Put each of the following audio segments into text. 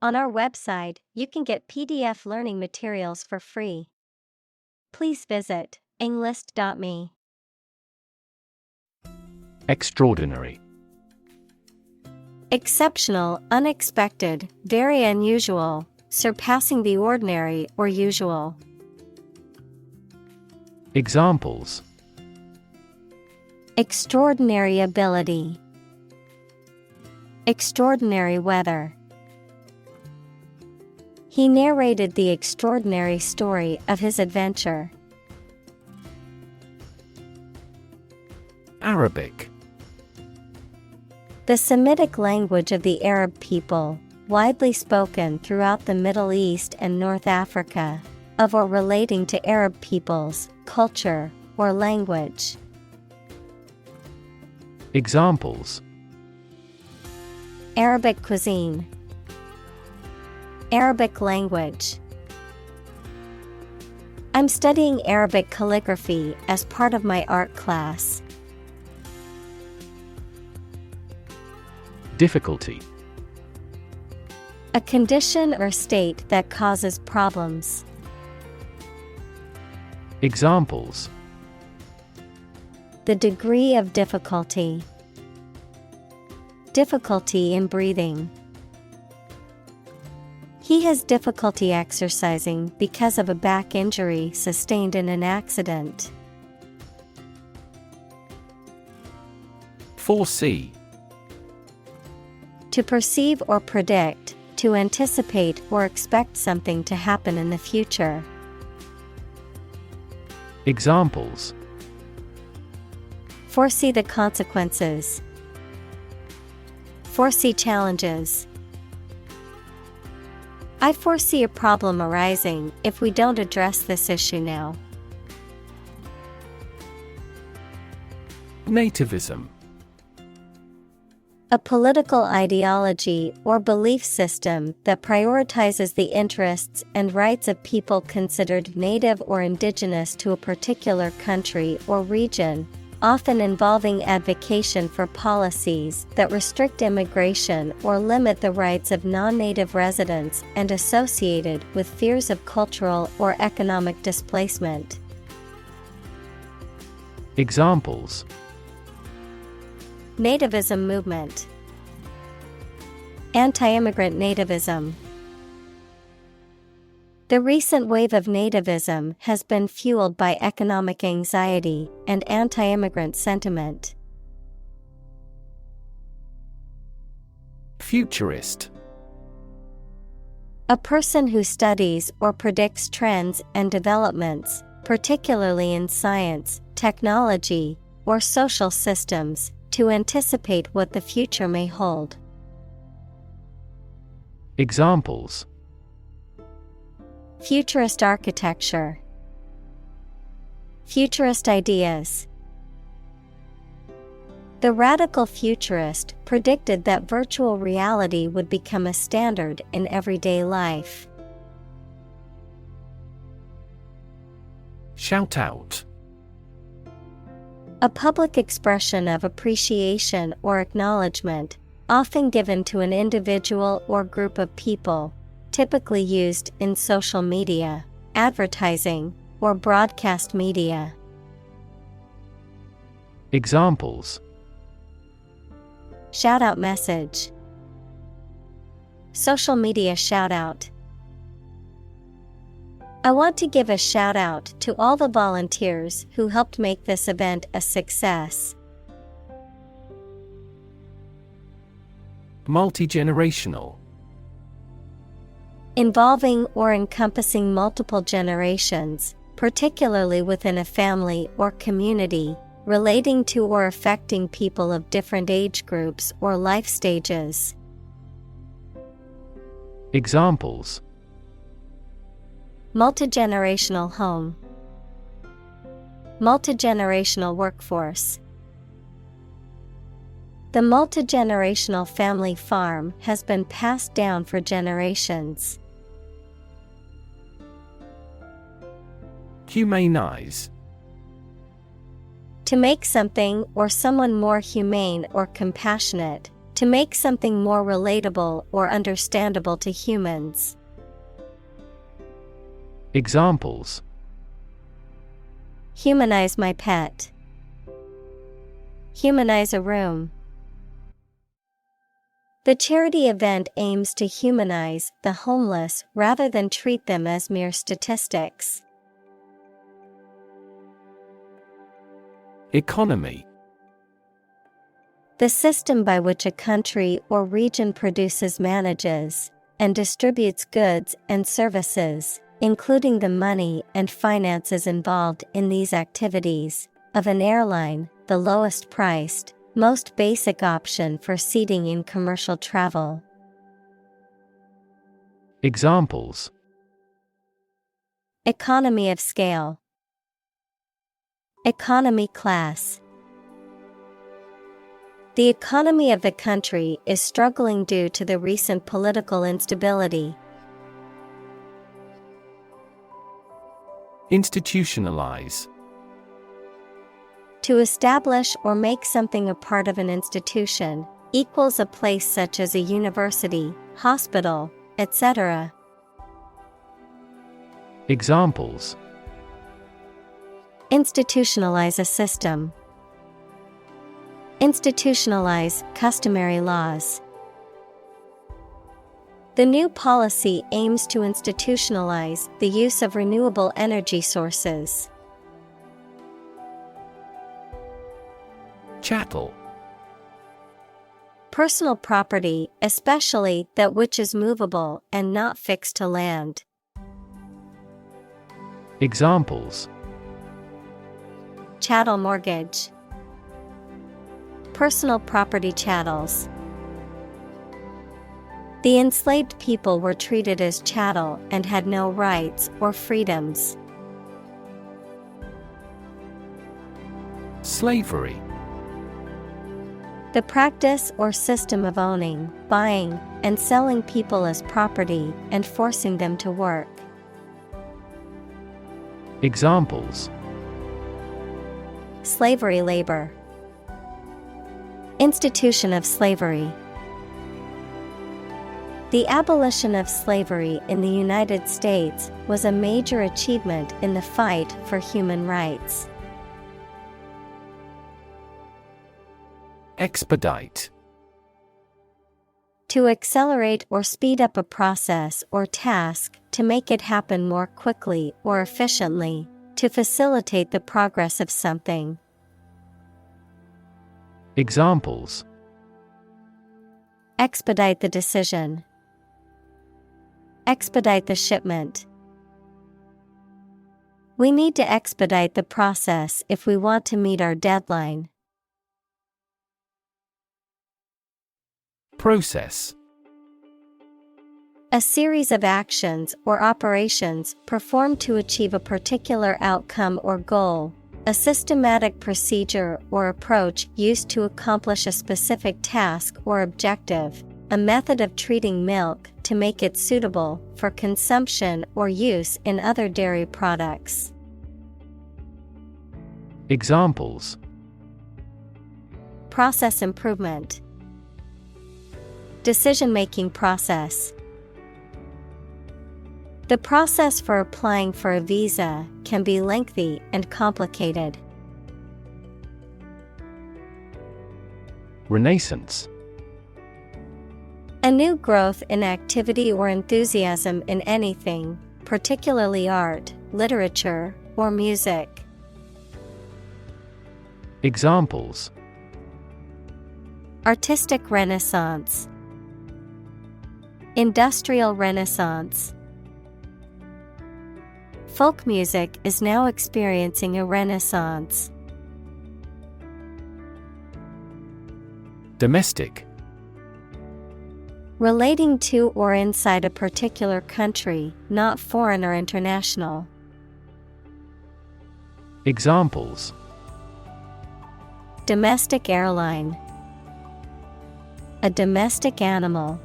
On our website, you can get PDF learning materials for free. Please visit englist.me. Extraordinary. Exceptional, unexpected, very unusual, surpassing the ordinary or usual. Examples: Extraordinary ability. Extraordinary weather. He narrated the extraordinary story of his adventure. Arabic. The Semitic language of the Arab people, widely spoken throughout the Middle East and North Africa, of or relating to Arab peoples, culture, or language. Examples: Arabic cuisine. Arabic language. I'm studying Arabic calligraphy as part of my art class. Difficulty. A condition or state that causes problems. Examples: The degree of difficulty. Difficulty in breathing. He has difficulty exercising because of a back injury sustained in an accident. Foresee. To perceive or predict, to anticipate or expect something to happen in the future. Examples: Foresee the consequences. Foresee challenges. I foresee a problem arising if we don't address this issue now. Nativism. A political ideology or belief system that prioritizes the interests and rights of people considered native or indigenous to a particular country or region, often involving advocacy for policies that restrict immigration or limit the rights of non-native residents and associated with fears of cultural or economic displacement. Examples: Nativism movement. Anti-immigrant nativism. The recent wave of nativism has been fueled by economic anxiety and anti-immigrant sentiment. Futurist. A person who studies or predicts trends and developments, particularly in science, technology, or social systems, to anticipate what the future may hold. Examples: Futurist architecture. Futurist ideas. The radical futurist predicted that virtual reality would become a standard in everyday life. Shout out. A public expression of appreciation or acknowledgement, often given to an individual or group of people, typically used in social media, advertising, or broadcast media. Examples: Shout-out message. Social media shout-out. I want to give a shout-out to all the volunteers who helped make this event a success. Multi-generational. Involving or encompassing multiple generations, particularly within a family or community, relating to or affecting people of different age groups or life stages. Examples: Multigenerational home. Multigenerational workforce. The multigenerational family farm has been passed down for generations. Humanize. To make something or someone more humane or compassionate, To make something more relatable or understandable to humans. Examples: Humanize my pet. Humanize a room. The charity event aims to humanize the homeless rather than treat them as mere statistics. Economy: The system by which a country or region produces, manages, and distributes goods and services, including the money and finances involved in these activities, of an airline, the lowest priced, most basic option for seating in commercial travel. Examples: Economy of scale. Economy class. The economy of the country is struggling due to the recent political instability. Institutionalize: To establish or make something a part of an institution, equals a place such as a university, hospital, etc. Examples: Institutionalize a system. Institutionalize customary laws. The new policy aims to institutionalize the use of renewable energy sources. Chattel: Personal property, especially that which is movable and not fixed to land. Examples: Chattel mortgage. Personal property chattels. The enslaved people were treated as chattel and had no rights or freedoms. Slavery: The practice or system of owning, buying, and selling people as property and forcing them to work. Examples: Slavery labor. Institution of slavery. The abolition of slavery in the United States was a major achievement in the fight for human rights. Expedite: To accelerate or speed up a process or task, to make it happen more quickly or efficiently, to facilitate the progress of something. Examples: Expedite the decision. Expedite the shipment. We need to expedite the process if we want to meet our deadline. Process: A series of actions or operations performed to achieve a particular outcome or goal. A systematic procedure or approach used to accomplish a specific task or objective. A method of treating milk to make it suitable for consumption or use in other dairy products. Examples: Process improvement. Decision-making process. The process for applying for a visa can be lengthy and complicated. Renaissance: A new growth in activity or enthusiasm in anything, particularly art, literature, or music. Examples: Artistic Renaissance. Industrial Renaissance. Folk music is now experiencing a renaissance. Domestic: Relating to or inside a particular country, not foreign or international. Examples: Domestic airline. A domestic animal.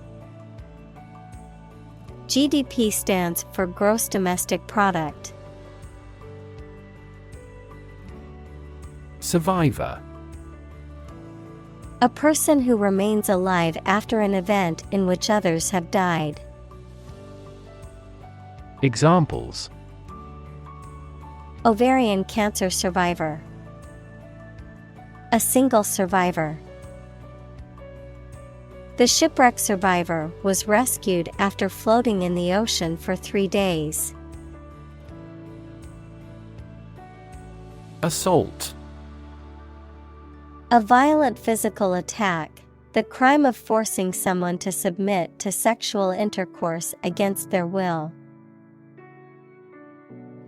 GDP stands for gross domestic product. Survivor: A person who remains alive after an event in which others have died. Examples: Ovarian cancer survivor. A single survivor. The shipwreck survivor was rescued after floating in the ocean for 3 days. Assault. A violent physical attack, the crime of forcing someone to submit to sexual intercourse against their will.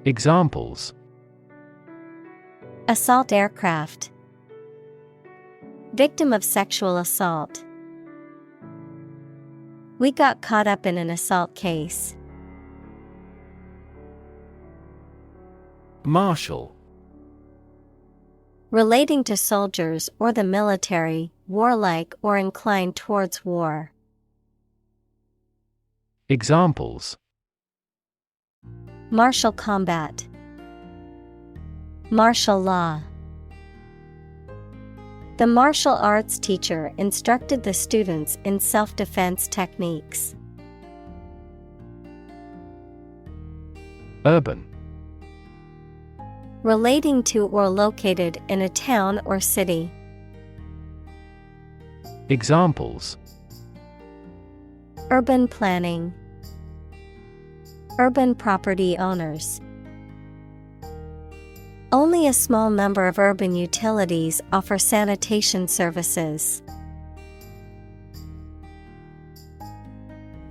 Examples: Assault aircraft. Victim of sexual assault. We got caught up in an assault case. Martial. Relating to soldiers or the military, warlike or inclined towards war. Examples: Martial combat. Martial law. The martial arts teacher instructed the students in self-defense techniques. Urban. Relating to or located in a town or city. Examples: Urban planning. Urban property owners. Only a small number of urban utilities offer sanitation services.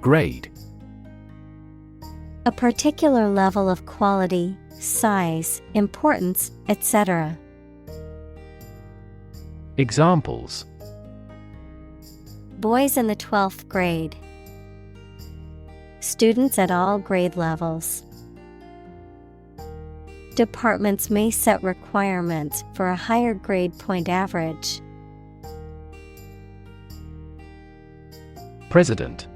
Grade. A particular level of quality, size, importance, etc. Examples: Boys in the 12th grade. Students at all grade levels. Departments may set requirements for a higher grade point average. President.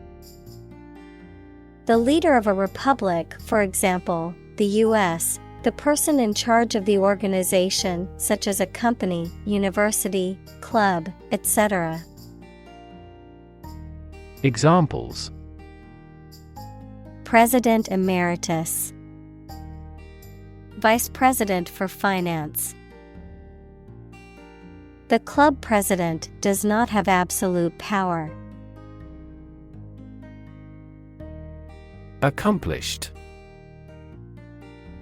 The leader of a republic, for example, the U.S., the person in charge of the organization, such as a company, university, club, etc. Examples: President Emeritus. Vice President for Finance. The club president does not have absolute power. Accomplished.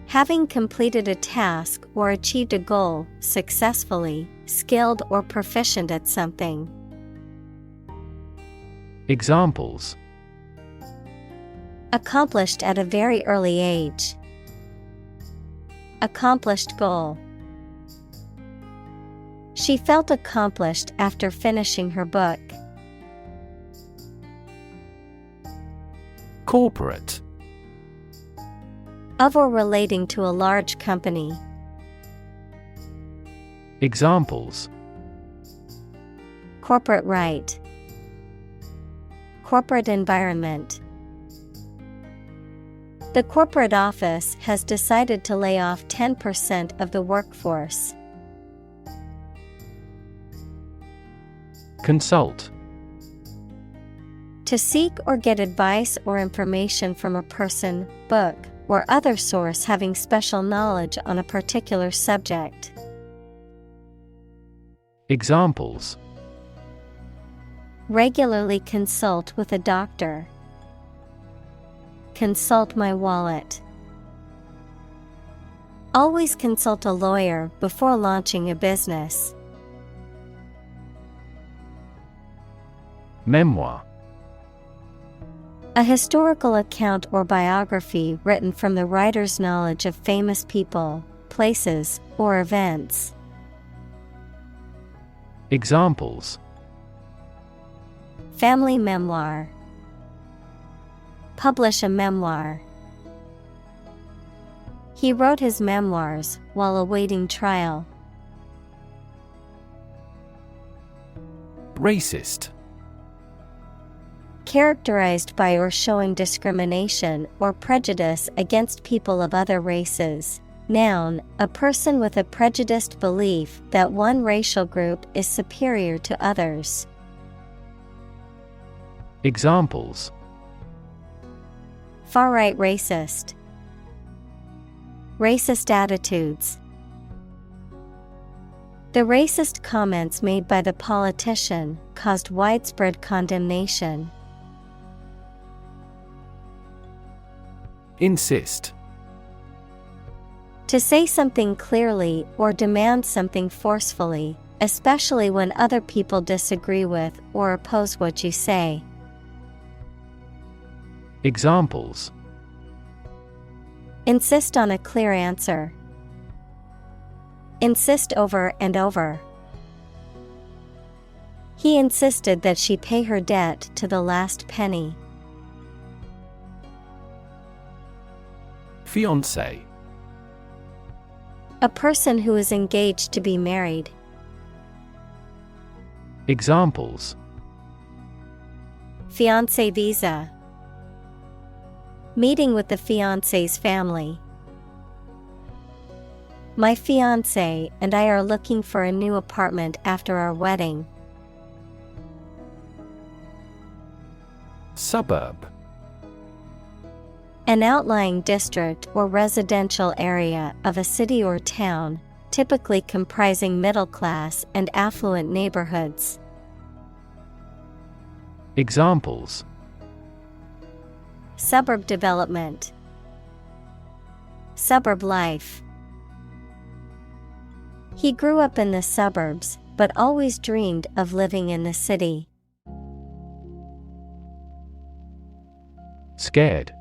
Having completed a task or achieved a goal successfully, skilled or proficient at something. Examples: Accomplished at a very early age. Accomplished goal. She felt accomplished after finishing her book. Corporate. Of or relating to a large company. Examples: Corporate right. Corporate environment. The corporate office has decided to lay off 10% of the workforce. Consult. To seek or get advice or information from a person, book, or other source having special knowledge on a particular subject. Examples: Regularly consult with a doctor. Consult my wallet. Always consult a lawyer before launching a business. Memoir. A historical account or biography written from the writer's knowledge of famous people, places, or events. Examples: Family memoir. Publish a memoir. He wrote his memoirs while awaiting trial. Racist. Characterized by or showing discrimination or prejudice against people of other races, Noun, a person with a prejudiced belief that one racial group is superior to others. Examples: Far-right racist. Racist attitudes. The racist comments made by the politician caused widespread condemnation. Insist. To say something clearly or demand something forcefully, especially when other people disagree with or oppose what you say. Examples: Insist on a clear answer. Insist over and over. He insisted that she pay her debt to the last penny. Fiancé. A person who is engaged to be married. Examples: Fiancé visa. Meeting with the fiancé's family. My fiancé and I are looking for a new apartment after our wedding. Suburb. An outlying district or residential area of a city or town, typically comprising middle-class and affluent neighborhoods. Examples: Suburb development. Suburb life. He grew up in the suburbs, but always dreamed of living in the city. Scared.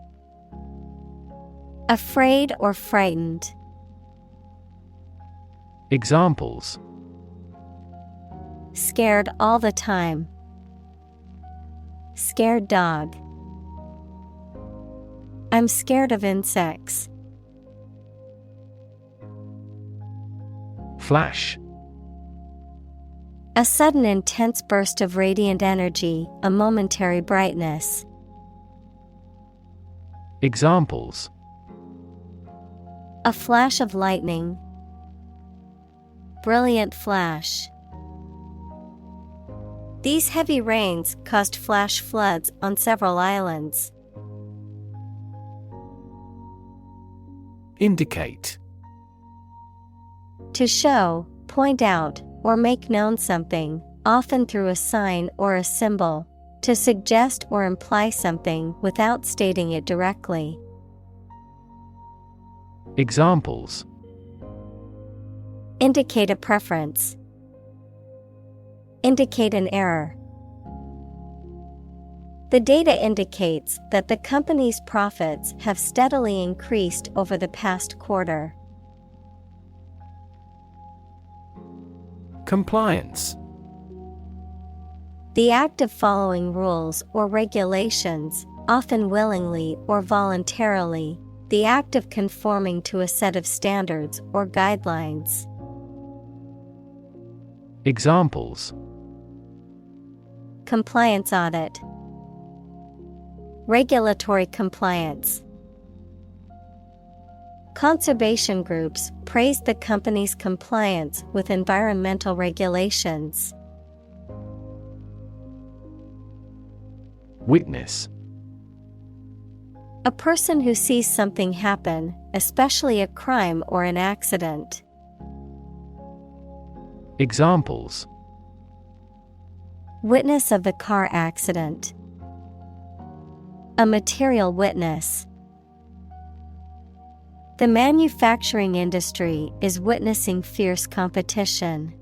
Afraid or frightened. Examples: Scared all the time. Scared dog. I'm scared of insects. Flash. A sudden intense burst of radiant energy, a momentary brightness. Examples: A flash of lightning. Brilliant flash. These heavy rains caused flash floods on several islands. Indicate. To show, point out, or make known something, often through a sign or a symbol, to suggest or imply something without stating it directly. Examples: Indicate a preference. Indicate an error. The data indicates that the company's profits have steadily increased over the past quarter. Compliance. The act of following rules or regulations, often willingly or voluntarily, the act of conforming to a set of standards or guidelines. Examples: Compliance audit. Regulatory compliance. Conservation groups praised the company's compliance with environmental regulations. Witness. A person who sees something happen, especially a crime or an accident. Examples: Witness of the car accident. A material witness. The manufacturing industry is witnessing fierce competition.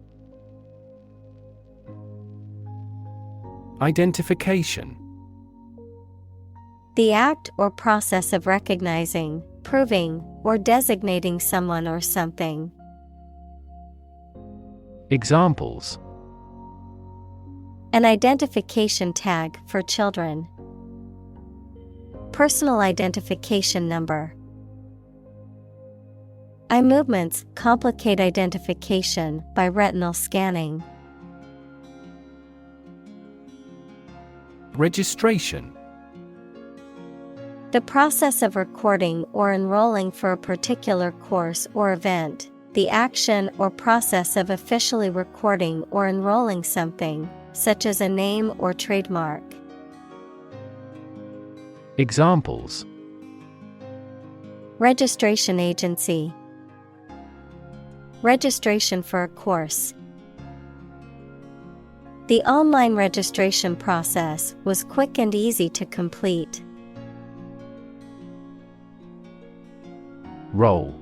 Identification. The act or process of recognizing, proving, or designating someone or something. Examples: An identification tag for children. Personal identification number. Eye movements complicate identification by retinal scanning. Registration. The process of recording or enrolling for a particular course or event, the action or process of officially recording or enrolling something, such as a name or trademark. Examples: Registration agency. Registration for a course. The online registration process was quick and easy to complete. Roll.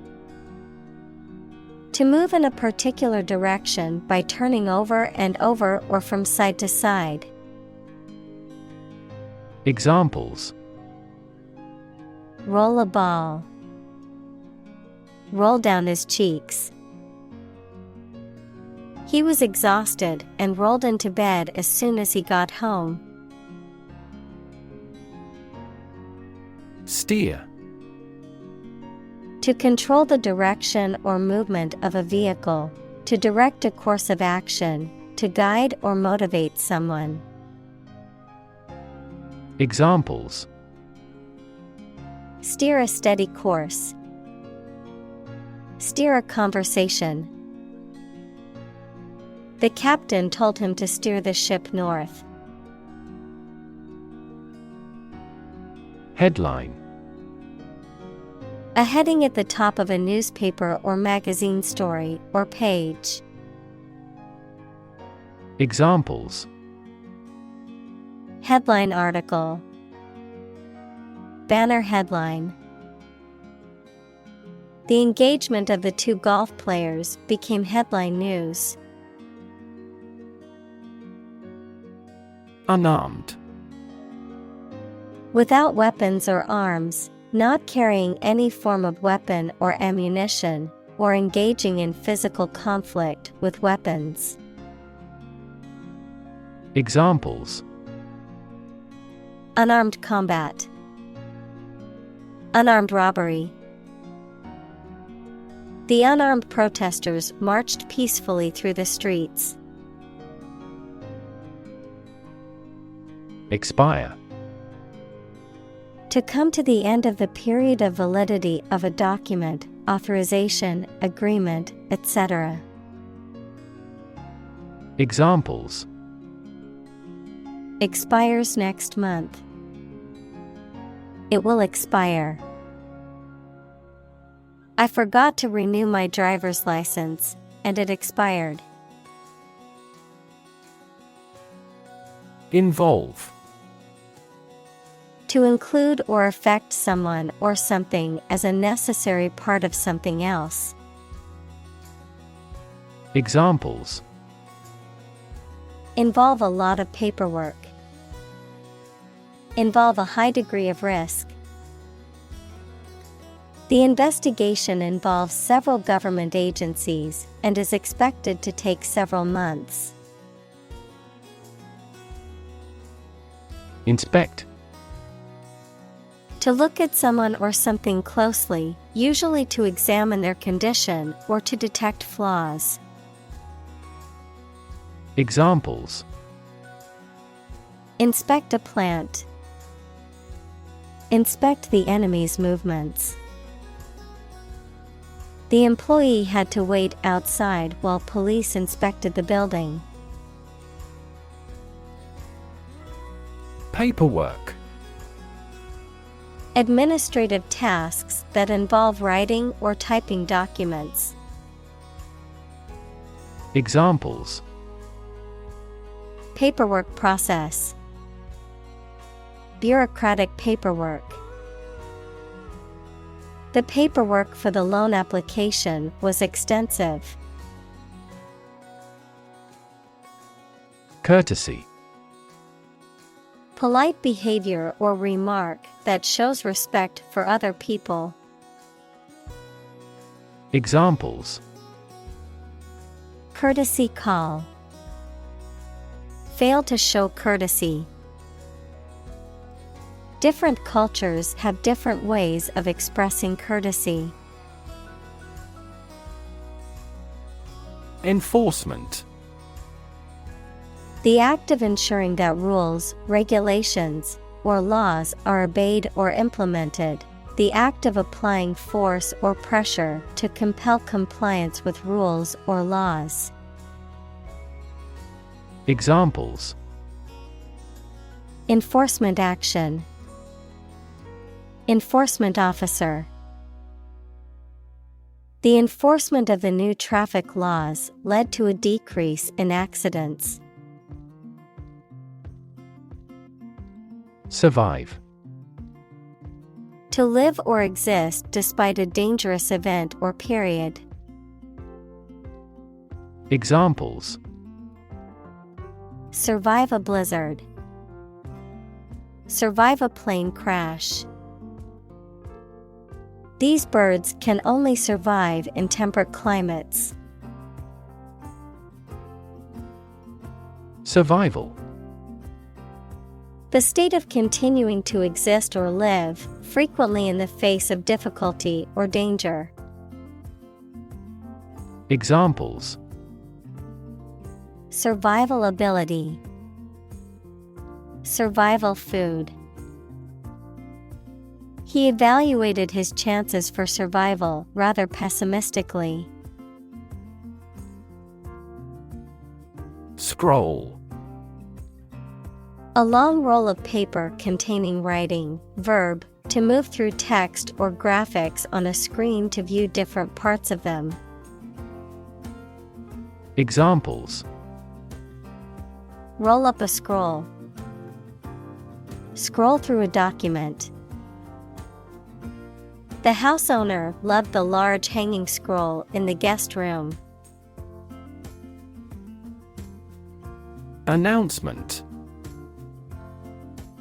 To move in a particular direction by turning over and over or from side to side. Examples: Roll a ball. Roll down his cheeks. He was exhausted and rolled into bed as soon as he got home. Steer. To control the direction or movement of a vehicle, to direct a course of action, to guide or motivate someone. Examples: Steer a steady course. Steer a conversation. The captain told him to steer the ship north. Headline. A heading at the top of a newspaper or magazine story or page. Examples: Headline article. Banner headline. The engagement of the two golf players became headline news. Unarmed. Without weapons or arms, not carrying any form of weapon or ammunition, or engaging in physical conflict with weapons. Examples: Unarmed combat. Unarmed robbery. The unarmed protesters marched peacefully through the streets. Expire. To come to the end of the period of validity of a document, authorization, agreement, etc. Examples: Expires next month. It will expire. I forgot to renew my driver's license, and it expired. Involve. To include or affect someone or something as a necessary part of something else. Examples: Involve a lot of paperwork. Involve a high degree of risk. The investigation involves several government agencies and is expected to take several months. Inspect. To look at someone or something closely, usually to examine their condition or to detect flaws. Examples: Inspect a plant. Inspect the enemy's movements. The employee had to wait outside while police inspected the building. Paperwork. Administrative tasks that involve writing or typing documents. Examples: Paperwork process. Bureaucratic paperwork. The paperwork for the loan application was extensive. Courtesy. Polite behavior or remark that shows respect for other people. Examples: Courtesy call. Fail to show courtesy. Different cultures have different ways of expressing courtesy. Enforcement. The act of ensuring that rules, regulations, or laws are obeyed or implemented, the act of applying force or pressure to compel compliance with rules or laws. Examples: Enforcement action. Enforcement officer. The enforcement of the new traffic laws led to a decrease in accidents. Survive. To live or exist despite a dangerous event or period. Examples: Survive a blizzard. Survive a plane crash. These birds can only survive in temperate climates. Survival. The state of continuing to exist or live, frequently in the face of difficulty or danger. Examples: Survival ability. Survival food. He evaluated his chances for survival rather pessimistically. Scroll. A long roll of paper containing writing, verb, to move through text or graphics on a screen to view different parts of them. Examples: Roll up a scroll. Scroll through a document. The house owner loved the large hanging scroll in the guest room. Announcement.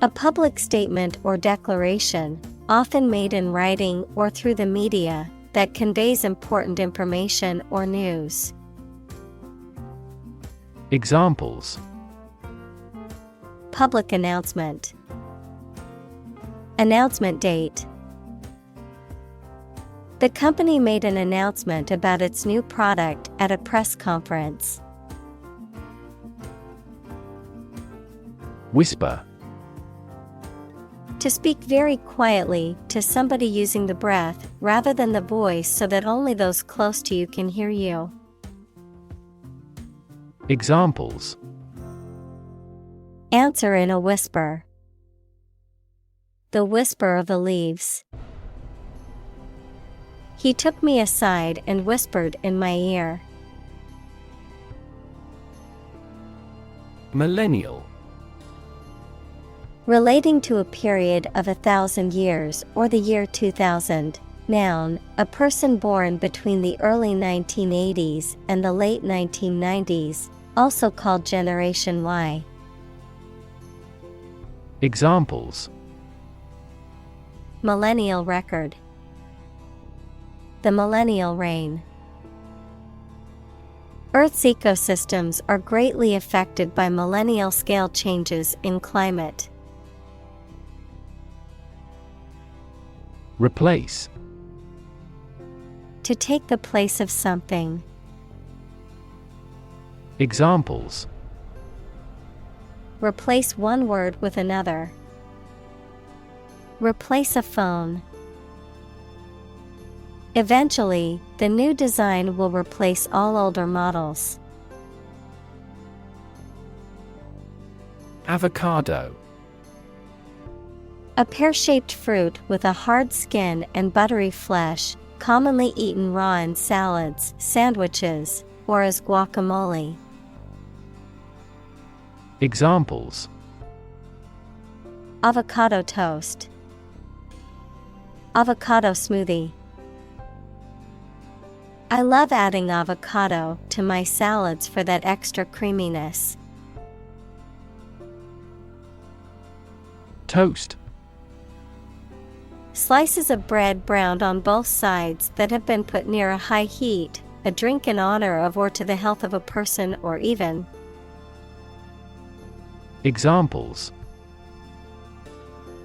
A public statement or declaration, often made in writing or through the media, that conveys important information or news. Examples: Public announcement. Announcement date. The company made an announcement about its new product at a press conference. Whisper. To speak very quietly to somebody using the breath rather than the voice so that only those close to you can hear you. Examples: Answer in a whisper. The whisper of the leaves. He took me aside and whispered in my ear. Millennial. Relating to a period of 1,000 years or the year 2000. Noun, a person born between the early 1980s and the late 1990s, also called Generation Y. Examples: Millennial record. The millennial reign. Earth's ecosystems are greatly affected by millennial-scale changes in climate. Replace. To take the place of something. Examples: Replace one word with another. Replace a phone. Eventually, the new design will replace all older models. Avocado. A pear-shaped fruit with a hard skin and buttery flesh, commonly eaten raw in salads, sandwiches, or as guacamole. Examples: Avocado toast. Avocado smoothie. I love adding avocado to my salads for that extra creaminess. Toast. Slices of bread browned on both sides that have been put near a high heat, a drink in honor of or to the health of a person or even. Examples: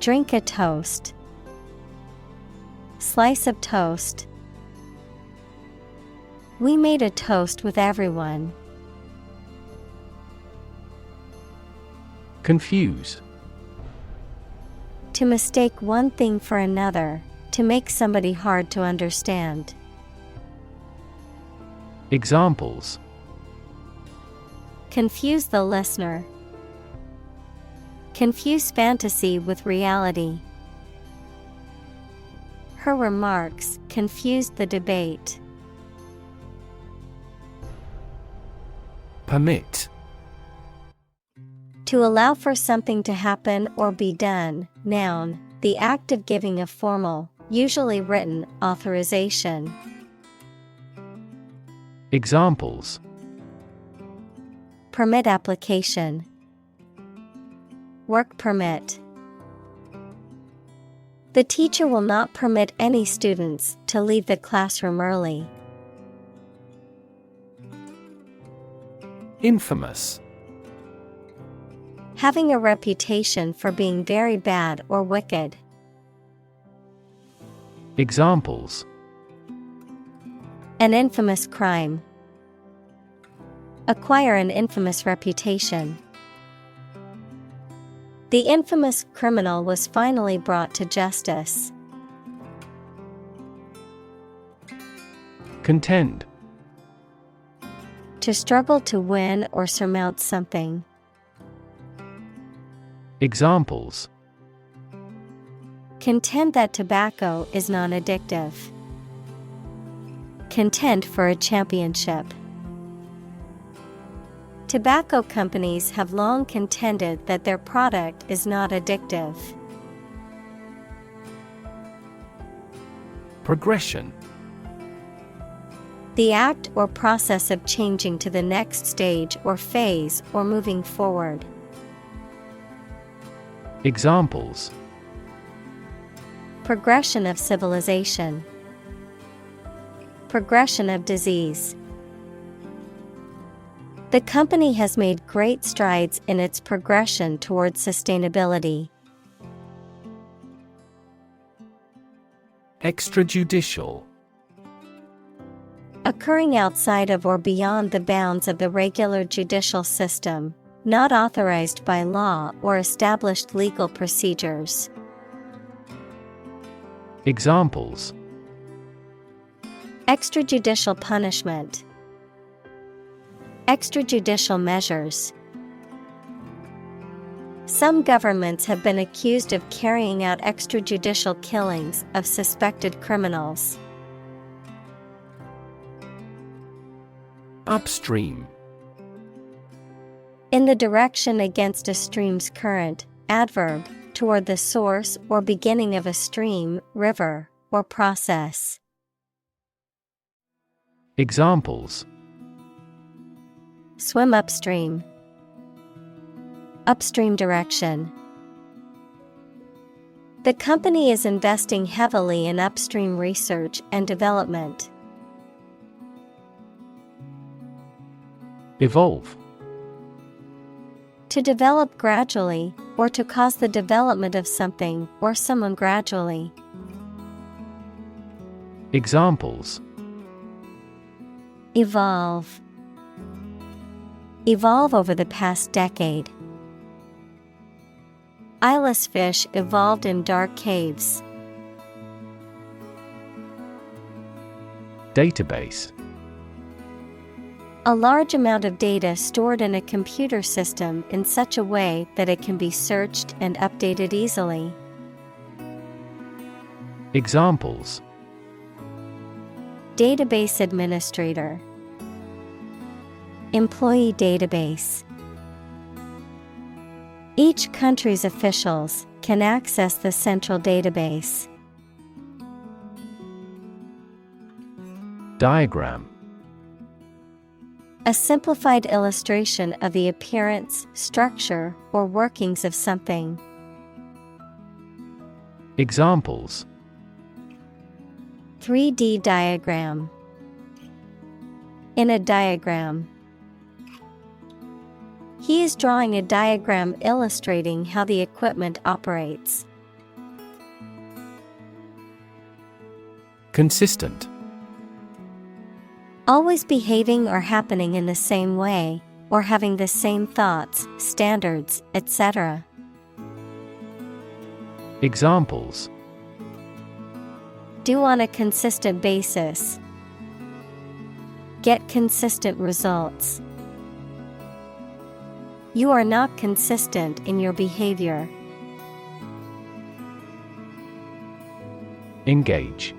Drink a toast. Slice of toast. We made a toast with everyone. Confuse. To mistake one thing for another, to make somebody hard to understand. Examples: Confuse the listener. Confuse fantasy with reality. Her remarks confused the debate. Permit. To allow for something to happen or be done. Noun, the act of giving a formal, usually written, authorization. Examples: Permit application. Work permit. The teacher will not permit any students to leave the classroom early. Infamous. Having a reputation for being very bad or wicked. Examples: An infamous crime. Acquire an infamous reputation. The infamous criminal was finally brought to justice. Contend. To struggle to win or surmount something. Examples: Contend that tobacco is non-addictive. Contend for a championship. Tobacco companies have long contended that their product is not addictive. Progression. The act or process of changing to the next stage or phase or moving forward. Examples: Progression of civilization. Progression of disease. The company has made great strides in its progression towards sustainability. Extrajudicial. Occurring outside of or beyond the bounds of the regular judicial system, not authorized by law or established legal procedures. Examples: Extrajudicial punishment. Extrajudicial measures. Some governments have been accused of carrying out extrajudicial killings of suspected criminals. Upstream. In the direction against a stream's current, adverb, toward the source or beginning of a stream, river, or process. Examples: Swim upstream. Upstream direction. The company is investing heavily in upstream research and development. Evolve. To develop gradually, or to cause the development of something or someone gradually. Examples: Evolve. Evolve over the past decade. Eyeless fish evolved in dark caves. Database. A large amount of data stored in a computer system in such a way that it can be searched and updated easily. Examples: Database administrator. Employee database. Each country's officials can access the central database. Diagram. A simplified illustration of the appearance, structure, or workings of something. Examples: 3D diagram. In a diagram. He is drawing a diagram illustrating how the equipment operates. Consistent. Always behaving or happening in the same way, or having the same thoughts, standards, etc. Examples: do on a consistent basis. Get consistent results. You are not consistent in your behavior. Engage.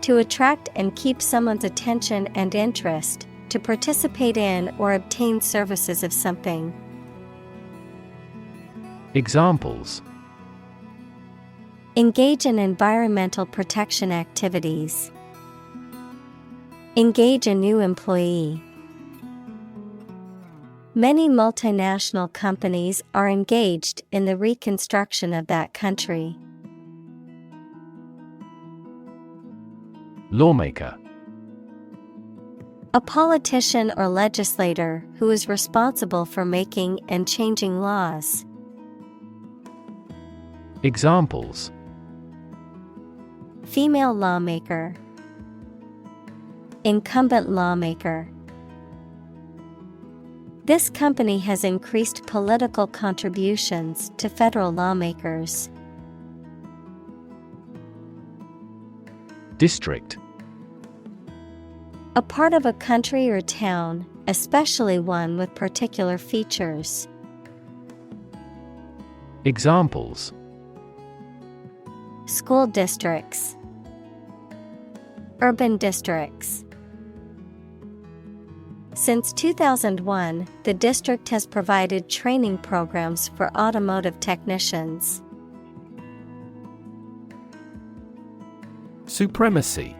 To attract and keep someone's attention and interest, to participate in or obtain services of something. Examples: engage in environmental protection activities. Engage a new employee. Many multinational companies are engaged in the reconstruction of that country. Lawmaker. A politician or legislator who is responsible for making and changing laws. Examples: female lawmaker. Incumbent lawmaker. This company has increased political contributions to federal lawmakers. District. A part of a country or town, especially one with particular features. Examples: school districts. Urban districts. Since 2001, the district has provided training programs for automotive technicians. Supremacy.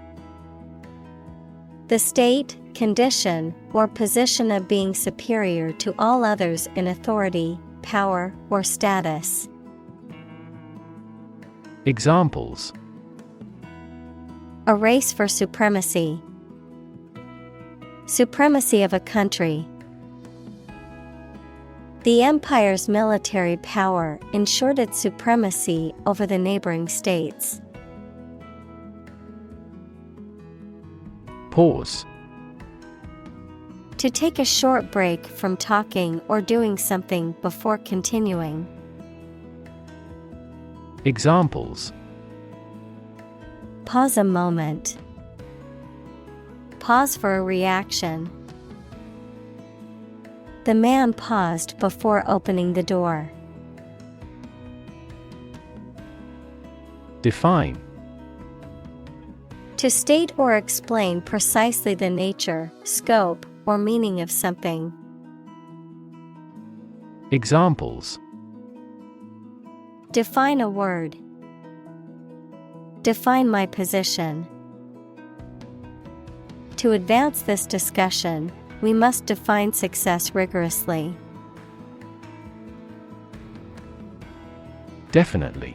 The state, condition, or position of being superior to all others in authority, power, or status. Examples: a race for supremacy. Supremacy of a country. The empire's military power ensured its supremacy over the neighboring states. Pause. To take a short break from talking or doing something before continuing. Examples: pause a moment. Pause for a reaction. The man paused before opening the door. Define. To state or explain precisely the nature, scope, or meaning of something. Examples: define a word. Define my position. To advance this discussion, we must define success rigorously. Definitely.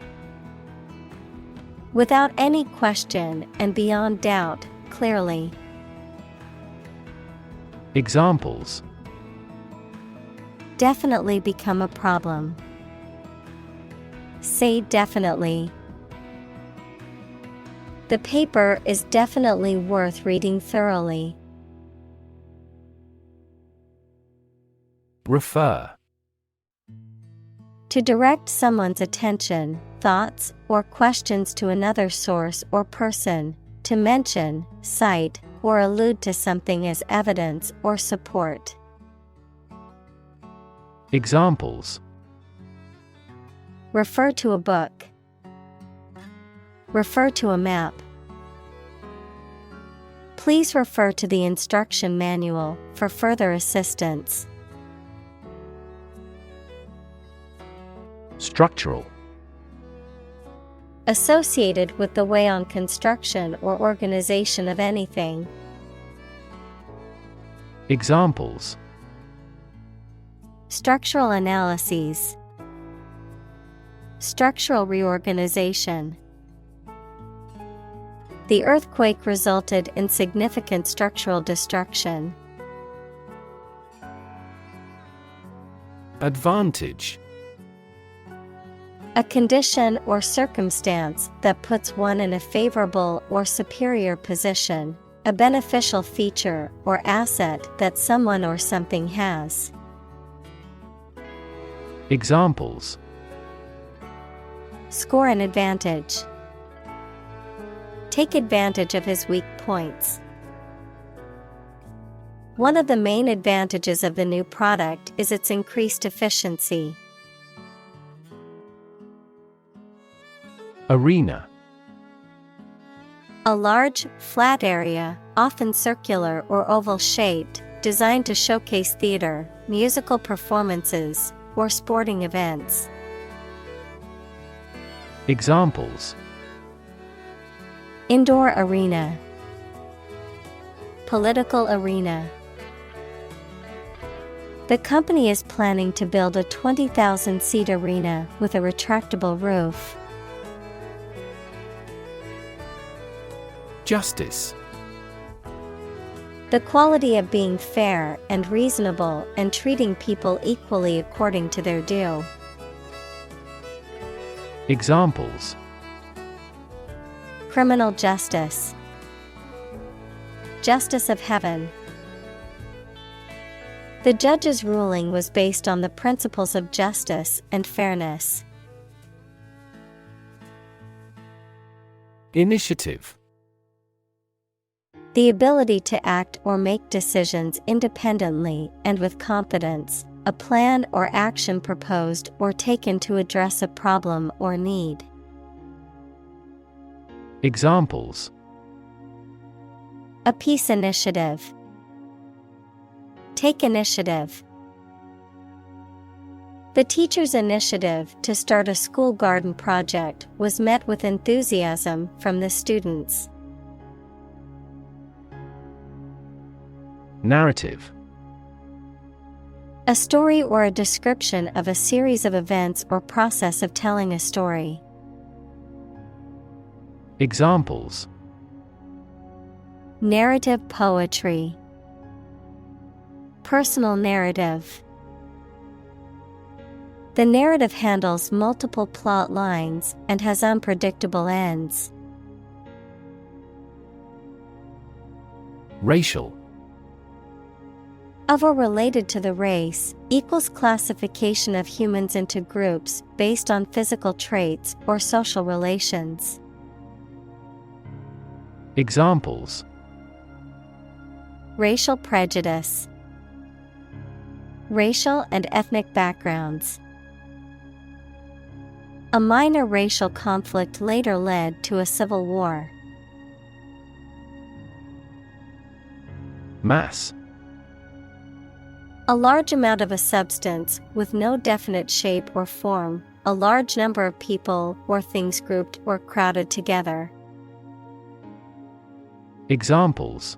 Without any question and beyond doubt, clearly. Examples: definitely become a problem. Say definitely. The paper is definitely worth reading thoroughly. Refer. To direct someone's attention, thoughts, or questions to another source or person, to mention, cite, or allude to something as evidence or support. Examples: refer to a book. Refer to a map. Please refer to the instruction manual for further assistance. Structural. Associated with the way on construction or organization of anything. Examples: structural analyses. Structural reorganization. The earthquake resulted in significant structural destruction. Advantage. A condition or circumstance that puts one in a favorable or superior position, a beneficial feature or asset that someone or something has. Examples: Score an advantage. Take advantage of his weak points. One of the main advantages of the new product is its increased efficiency. Arena. A large, flat area, often circular or oval-shaped, designed to showcase theater, musical performances, or sporting events. Examples: Indoor arena, political arena. The company is planning to build a 20,000-seat arena with a retractable roof. Justice. The quality of being fair and reasonable and treating people equally according to their due. Examples: Criminal justice, justice of heaven. The judge's ruling was based on the principles of justice and fairness. Initiative. The ability to act or make decisions independently and with confidence, a plan or action proposed or taken to address a problem or need. Examples: A peace initiative. Take initiative. The teacher's initiative to start a school garden project was met with enthusiasm from the students. Narrative. A story or a description of a series of events or process of telling a story. Examples: Narrative poetry. Personal narrative. The narrative handles multiple plot lines and has unpredictable ends. Racial. Of or related to the race, equals classification of humans into groups based on physical traits or social relations. Examples: Racial prejudice. Racial and ethnic backgrounds. A minor racial conflict later led to a civil war. Mass. A large amount of a substance with no definite shape or form, a large number of people or things grouped or crowded together. Examples: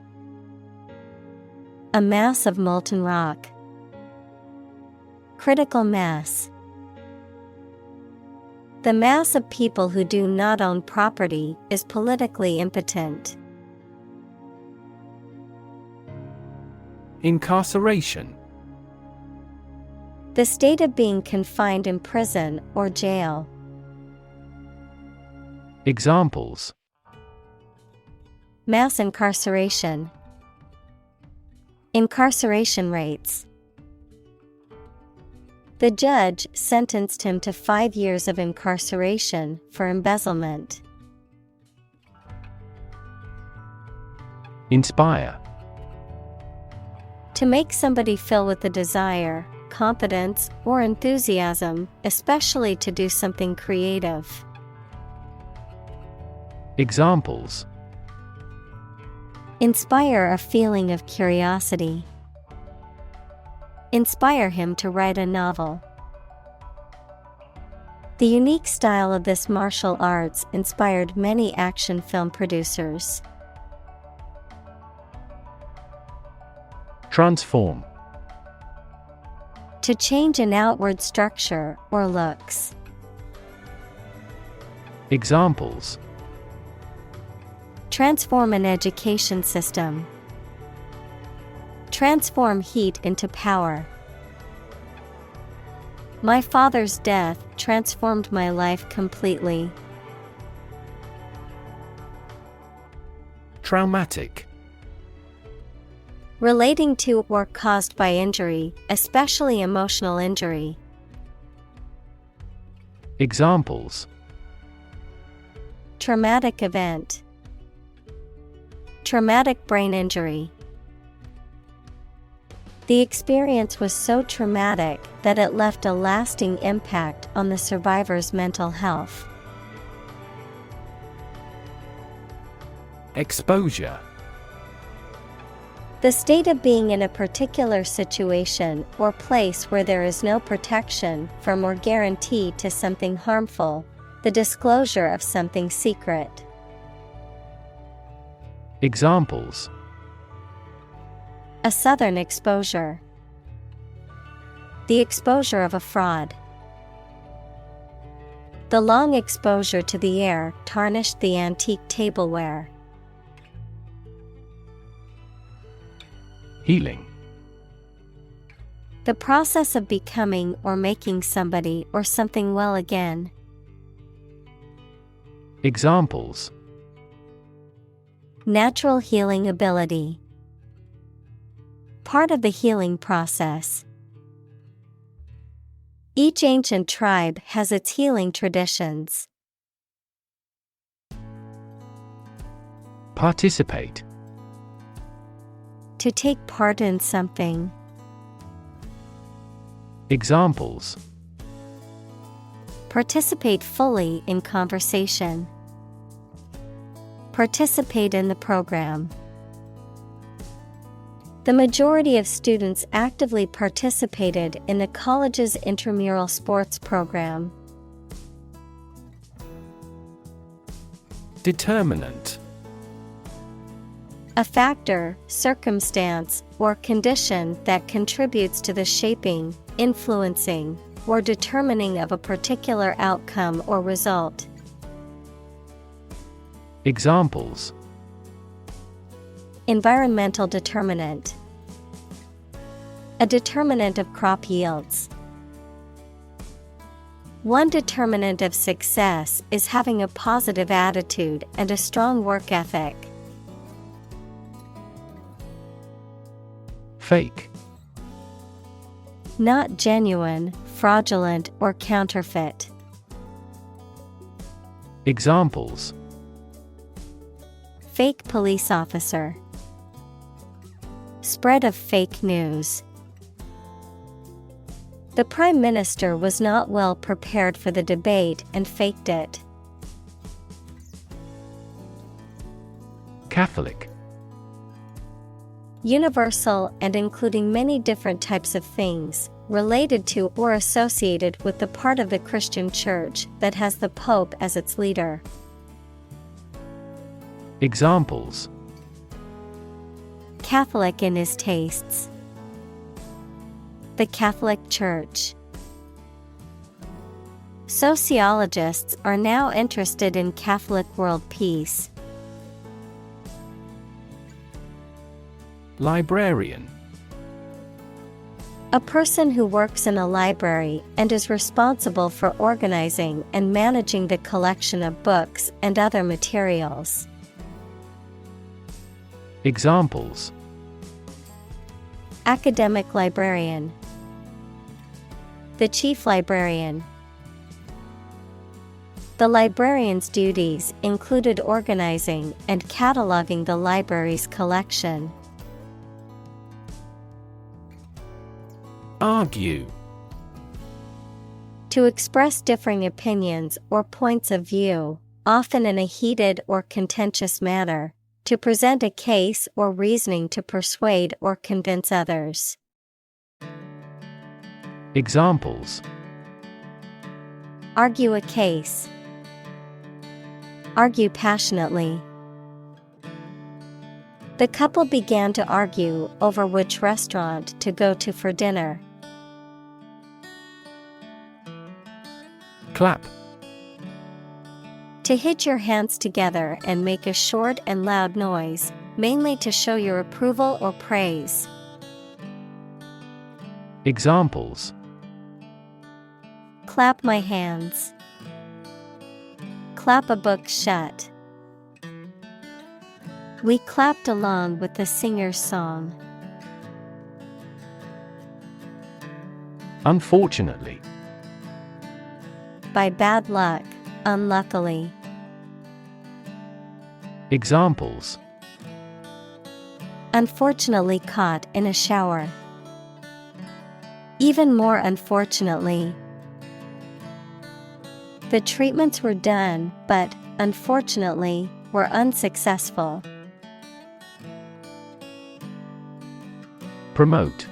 A mass of molten rock. Critical mass. The mass of people who do not own property is politically impotent. Incarceration. The state of being confined in prison or jail. Examples: Mass incarceration. Incarceration rates. The judge sentenced him to 5 years of incarceration for embezzlement. Inspire. To make somebody feel with the desire, confidence, or enthusiasm, especially to do something creative. Examples: Inspire a feeling of curiosity. Inspire him to write a novel. The unique style of this martial arts inspired many action film producers. Transform. To change an outward structure or looks. Examples: Transform an education system. Transform heat into power. My father's death transformed my life completely. Traumatic. Relating to or caused by injury, especially emotional injury. Examples: Traumatic event. Traumatic brain injury. The experience was so traumatic that it left a lasting impact on the survivor's mental health. Exposure. The state of being in a particular situation or place where there is no protection from or guarantee to something harmful, the disclosure of something secret. Examples: A southern exposure. The exposure of a fraud. The long exposure to the air tarnished the antique tableware. Healing. The process of becoming or making somebody or something well again. Examples: Natural healing ability. Part of the healing process. Each ancient tribe has its healing traditions. Participate. To take part in something. Examples: Participate fully in conversation. Participate in the program. The majority of students actively participated in the college's intramural sports program. Determinant. A factor, circumstance, or condition that contributes to the shaping, influencing, or determining of a particular outcome or result. Examples: Environmental determinant. A determinant of crop yields. One determinant of success is having a positive attitude and a strong work ethic. Fake. Not genuine, fraudulent, or counterfeit. Examples: Fake police officer. Spread of fake news. The Prime Minister was not well prepared for the debate and faked it. Catholic. Universal and including many different types of things, related to or associated with the part of the Christian Church that has the Pope as its leader. Examples: Catholic in his tastes. The Catholic Church. Sociologists are now interested in Catholic world peace. Librarian. A person who works in a library and is responsible for organizing and managing the collection of books and other materials. Examples: Academic librarian. The chief librarian. The librarian's duties included organizing and cataloging the library's collection. Argue. To express differing opinions or points of view, often in a heated or contentious manner, to present a case or reasoning to persuade or convince others. Examples: Argue a case. Argue passionately. The couple began to argue over which restaurant to go to for dinner. Clap. To hit your hands together and make a short and loud noise, mainly to show your approval or praise. Examples: Clap my hands. Clap a book shut. We clapped along with the singer's song. Unfortunately. By bad luck, unluckily. Examples: unfortunately caught in a shower. Even more unfortunately. The treatments were done, but, unfortunately, were unsuccessful. Promote.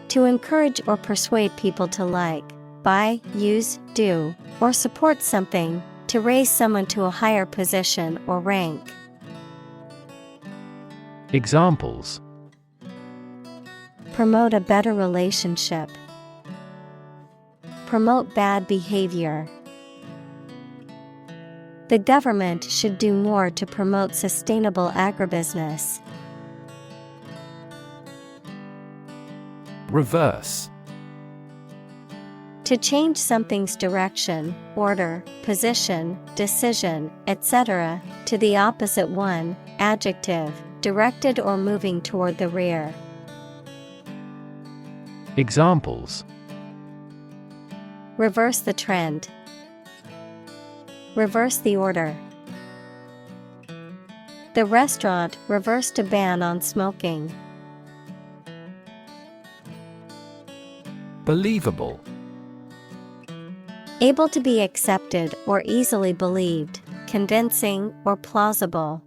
To encourage or persuade people to like, buy, use, do, or support something, to raise someone to a higher position or rank. Examples: promote a better relationship. Promote bad behavior. The government should do more to promote sustainable agribusiness. Reverse. To change something's direction, order, position, decision, etc., to the opposite one, adjective, directed or moving toward the rear. Examples: reverse the trend. Reverse the order. The restaurant reversed a ban on smoking. Believable. Able to be accepted or easily believed, convincing or plausible.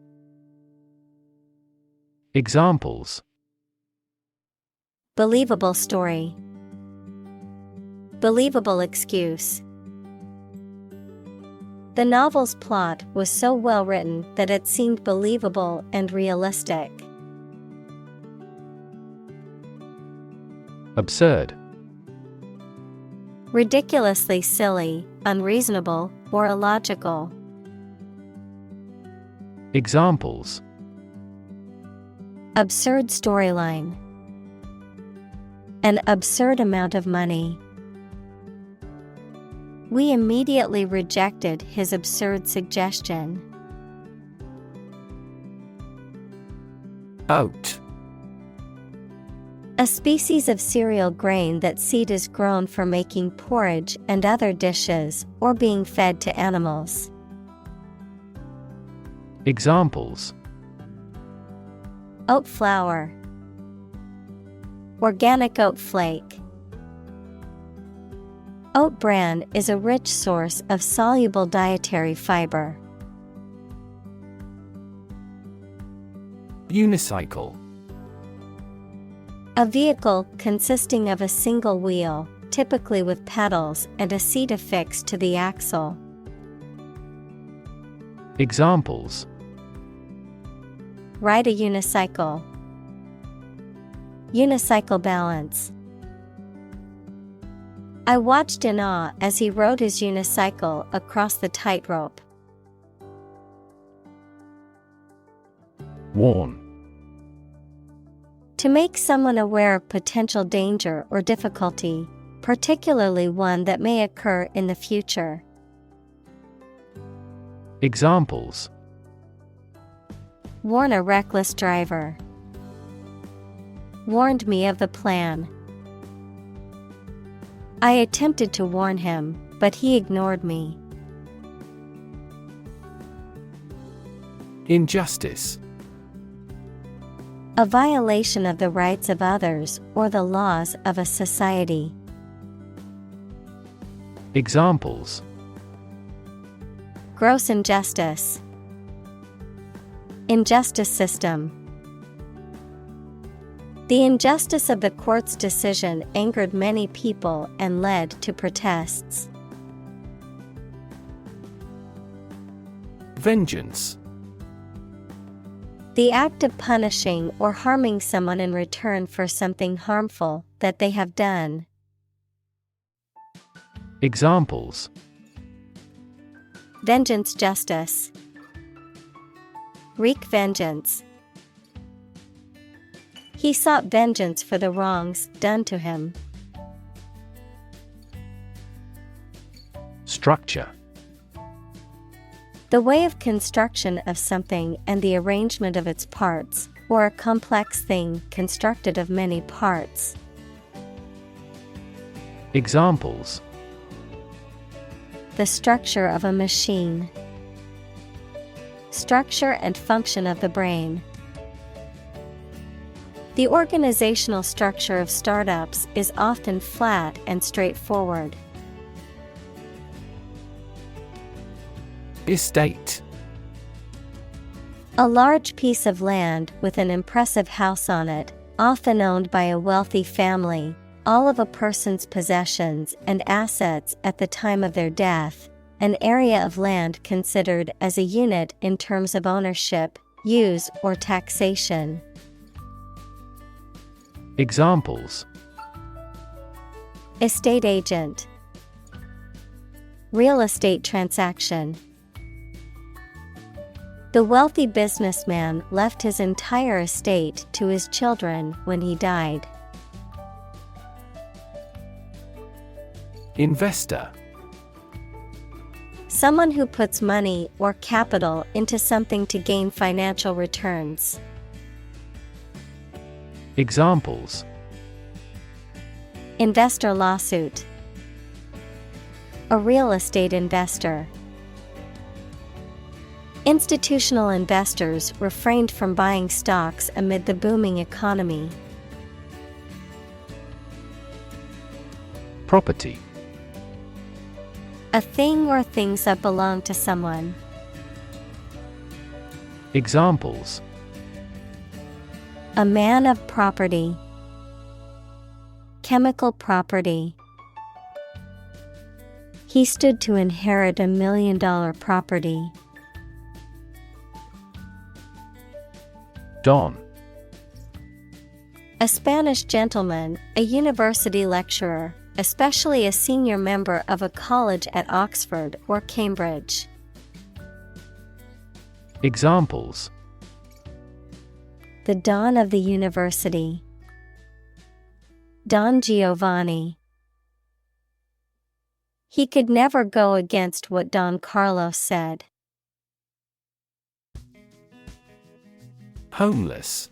Examples: believable story. Believable excuse. The novel's plot was so well written that it seemed believable and realistic. Absurd. Ridiculously silly, unreasonable, or illogical. Examples: absurd storyline. An absurd amount of money. We immediately rejected his absurd suggestion. Oat. A species of cereal grain that seed is grown for making porridge and other dishes, or being fed to animals. Examples: oat flour. Organic oat flake. Oat bran is a rich source of soluble dietary fiber. Unicycle. A vehicle consisting of a single wheel, typically with pedals and a seat affixed to the axle. Examples: ride a unicycle. Unicycle balance. I watched in awe as he rode his unicycle across the tightrope. Warn. To make someone aware of potential danger or difficulty, particularly one that may occur in the future. Examples: warn a reckless driver. Warned me of the plan. I attempted to warn him, but he ignored me. Injustice. A violation of the rights of others or the laws of a society. Examples: gross injustice. Injustice system. The injustice of the court's decision angered many people and led to protests. Vengeance. The act of punishing or harming someone in return for something harmful that they have done. Examples: vengeance justice. Wreak vengeance. He sought vengeance for the wrongs done to him. Structure. The way of construction of something and the arrangement of its parts, or a complex thing constructed of many parts. Examples: the structure of a machine. structure and function of the brain. The organizational structure of startups is often flat and straightforward. Estate. A large piece of land with an impressive house on it, often owned by a wealthy family, all of a person's possessions and assets at the time of their death, an area of land considered as a unit in terms of ownership, use, or taxation. Examples: Estate agent, real estate transaction. The wealthy businessman left his entire estate to his children when he died. Investor. Someone who puts money or capital into something to gain financial returns. Examples: Investor lawsuit, a real estate investor. Institutional investors refrained from buying stocks amid the booming economy. Property. A thing or things that belong to someone. Examples: A man of property, chemical property. He stood to inherit $1 million property. Don. A Spanish gentleman, a university lecturer, especially a senior member of a college at Oxford or Cambridge. Examples: The Don of the University, Don Giovanni. He could never go against what Don Carlos said. Homeless.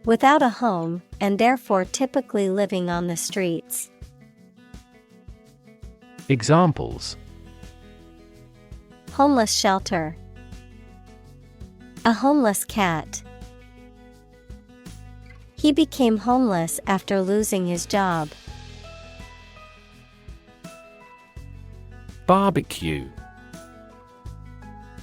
Without a home, and therefore typically living on the streets. Examples: Homeless shelter, a homeless cat. He became homeless after losing his job. Barbecue.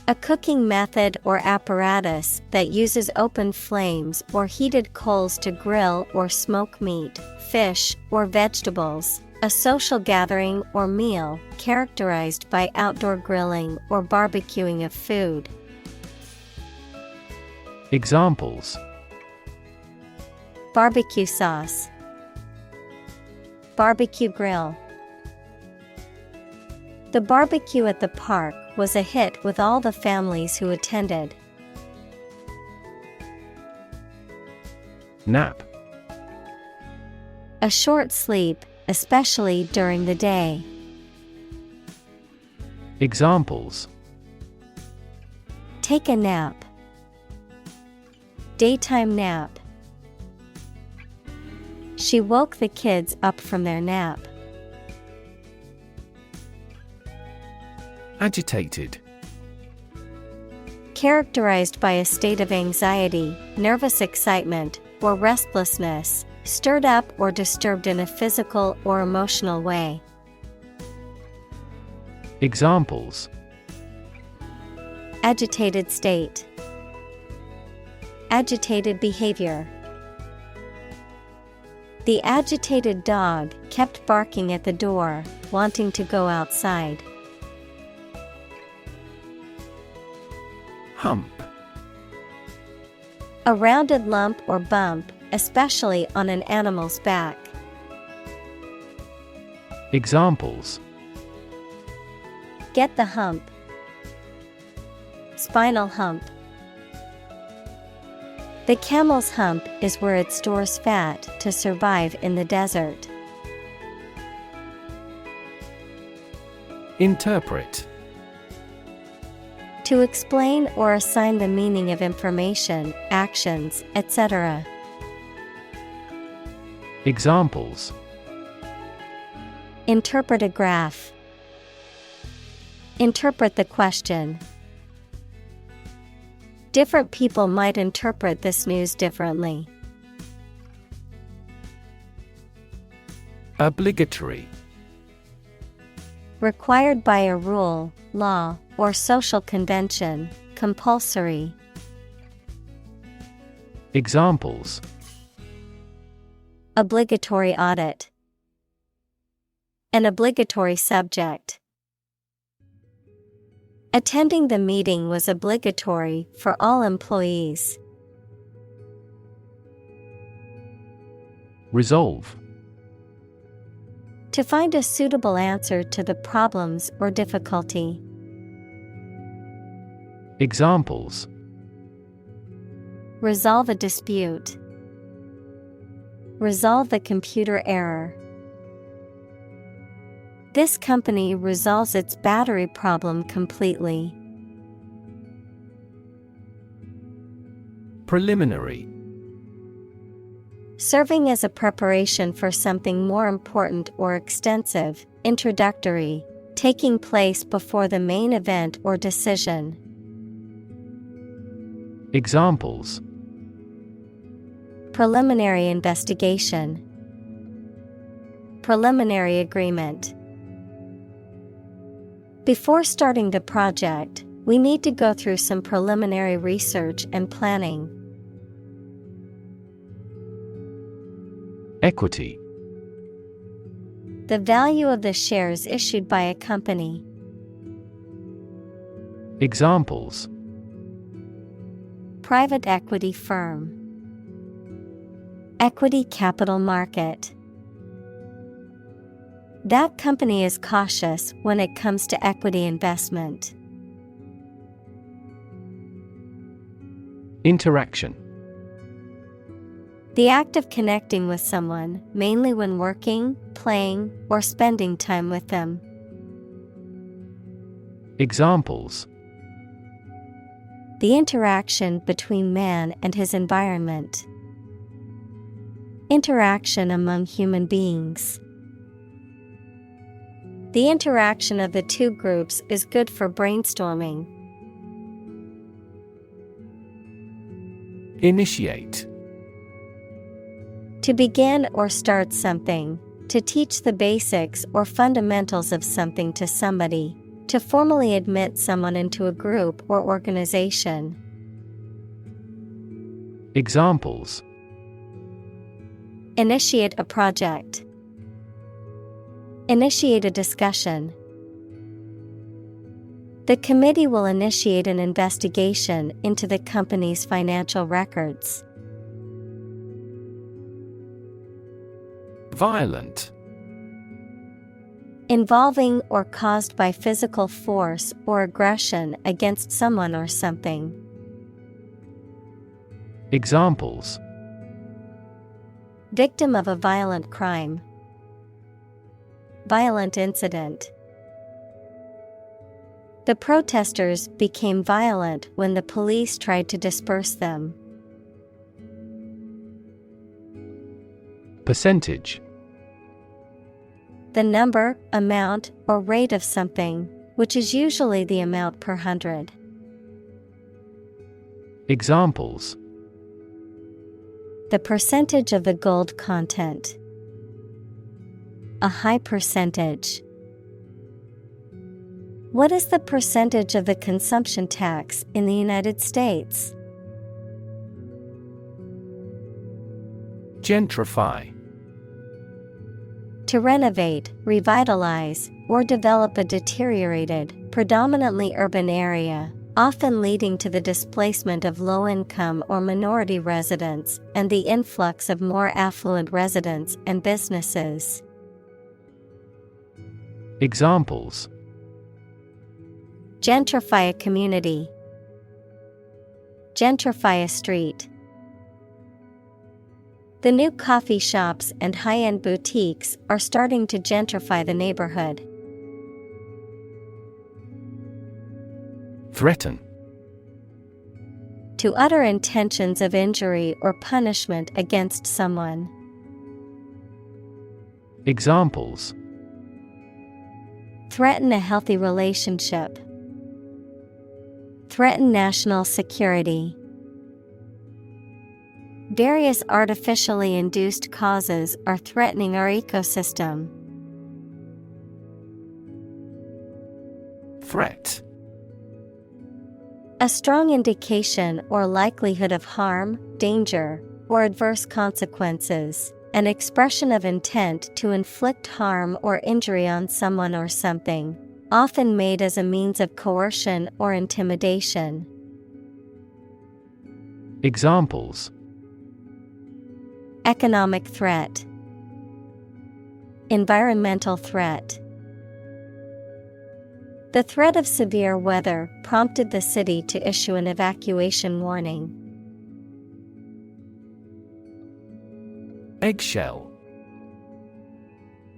A cooking method or apparatus that uses open flames or heated coals to grill or smoke meat, fish, or vegetables. A social gathering or meal characterized by outdoor grilling or barbecuing of food. Examples: Barbecue sauce, barbecue grill. The barbecue at the park was a hit with all the families who attended. Nap. A short sleep, especially during the day. Examples: Take a nap, daytime nap. She woke the kids up from their nap. Agitated. Characterized by a state of anxiety, nervous excitement, or restlessness, stirred up or disturbed in a physical or emotional way. Examples: Agitated state, agitated behavior. The agitated dog kept barking at the door, wanting to go outside. Hump. A rounded lump or bump, especially on an animal's back. Examples: Get the hump, spinal hump. The camel's hump is where it stores fat to survive in the desert. Interpret. To explain or assign the meaning of information, actions, etc. Examples: Interpret a graph. Interpret the question. Different people might interpret this news differently. Obligatory. Required by a rule, law, or social convention, compulsory. Examples: Obligatory audit. An obligatory subject. Attending the meeting was obligatory for all employees. Resolve. To find a suitable answer to the problems or difficulty. Examples: Resolve a dispute. Resolve the computer error. This company resolves its battery problem completely. Preliminary. Serving as a preparation for something more important or extensive, introductory, taking place before the main event or decision. Examples: Preliminary investigation. Preliminary agreement. Before starting the project, we need to go through some preliminary research and planning. Equity. The value of the shares issued by a company. Examples: Private equity firm. Equity capital market. That company is cautious when it comes to equity investment. Interaction. The act of connecting with someone, mainly when working, playing, or spending time with them. Examples: The interaction between man and his environment. Interaction among human beings. The interaction of the two groups is good for brainstorming. Initiate. To begin or start something, to teach the basics or fundamentals of something to somebody, to formally admit someone into a group or organization. Examples: Initiate a project. Initiate a discussion. The committee will initiate an investigation into the company's financial records. Violent. Involving or caused by physical force or aggression against someone or something. Examples: Victim of a violent crime. Violent incident. The protesters became violent when the police tried to disperse them. Percentage. The number, amount, or rate of something, which is usually the amount per 100. Examples: The percentage of the gold content. A high percentage. What is the percentage of the consumption tax in the United States? Gentrify. To renovate, revitalize, or develop a deteriorated, predominantly urban area, often leading to the displacement of low-income or minority residents and the influx of more affluent residents and businesses. Examples: Gentrify a community. Gentrify a street. The new coffee shops and high-end boutiques are starting to gentrify the neighborhood. Threaten. To utter intentions of injury or punishment against someone. Examples: Threaten a healthy relationship. Threaten national security. Various artificially induced causes are threatening our ecosystem. Threat. A strong indication or likelihood of harm, danger, or adverse consequences. An expression of intent to inflict harm or injury on someone or something, often made as a means of coercion or intimidation. Examples: Economic threat, environmental threat. The threat of severe weather prompted the city to issue an evacuation warning. Eggshell.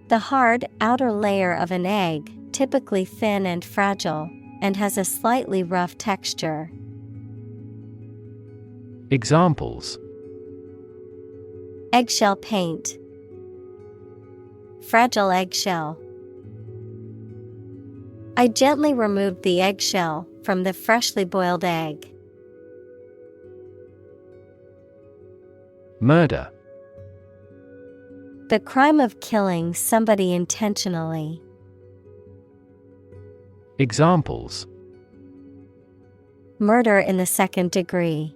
The hard, outer layer of an egg, typically thin and fragile, and has a slightly rough texture. Examples: Eggshell paint, fragile eggshell. I gently removed the eggshell from the freshly boiled egg. Murder. The crime of killing somebody intentionally. Examples: Murder in the second degree.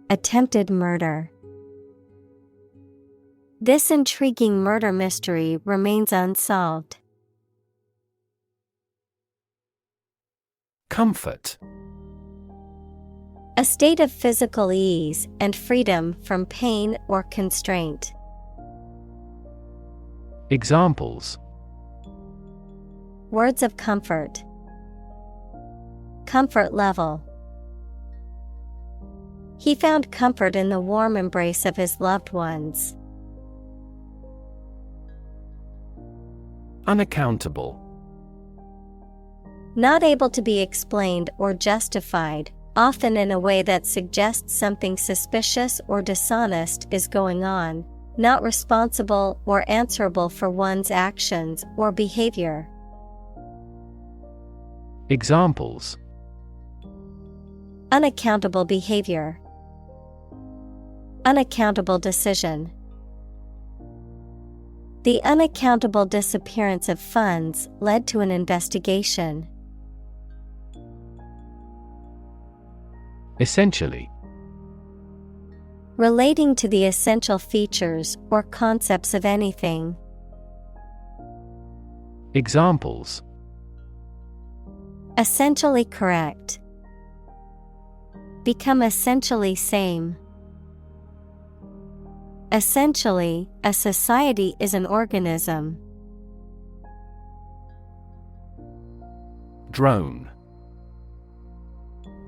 Attempted murder. This intriguing murder mystery remains unsolved. Comfort. A state of physical ease and freedom from pain or constraint. Examples: Words of comfort. Comfort level. He found comfort in the warm embrace of his loved ones. Unaccountable. Not able to be explained or justified, often in a way that suggests something suspicious or dishonest is going on. Not responsible or answerable for one's actions or behavior. Examples: Unaccountable behavior. Unaccountable decision. The unaccountable disappearance of funds led to an investigation. Essentially. Relating to the essential features or concepts of anything. Examples: Essentially correct. Become essentially same. Essentially, a society is an organism. Drone.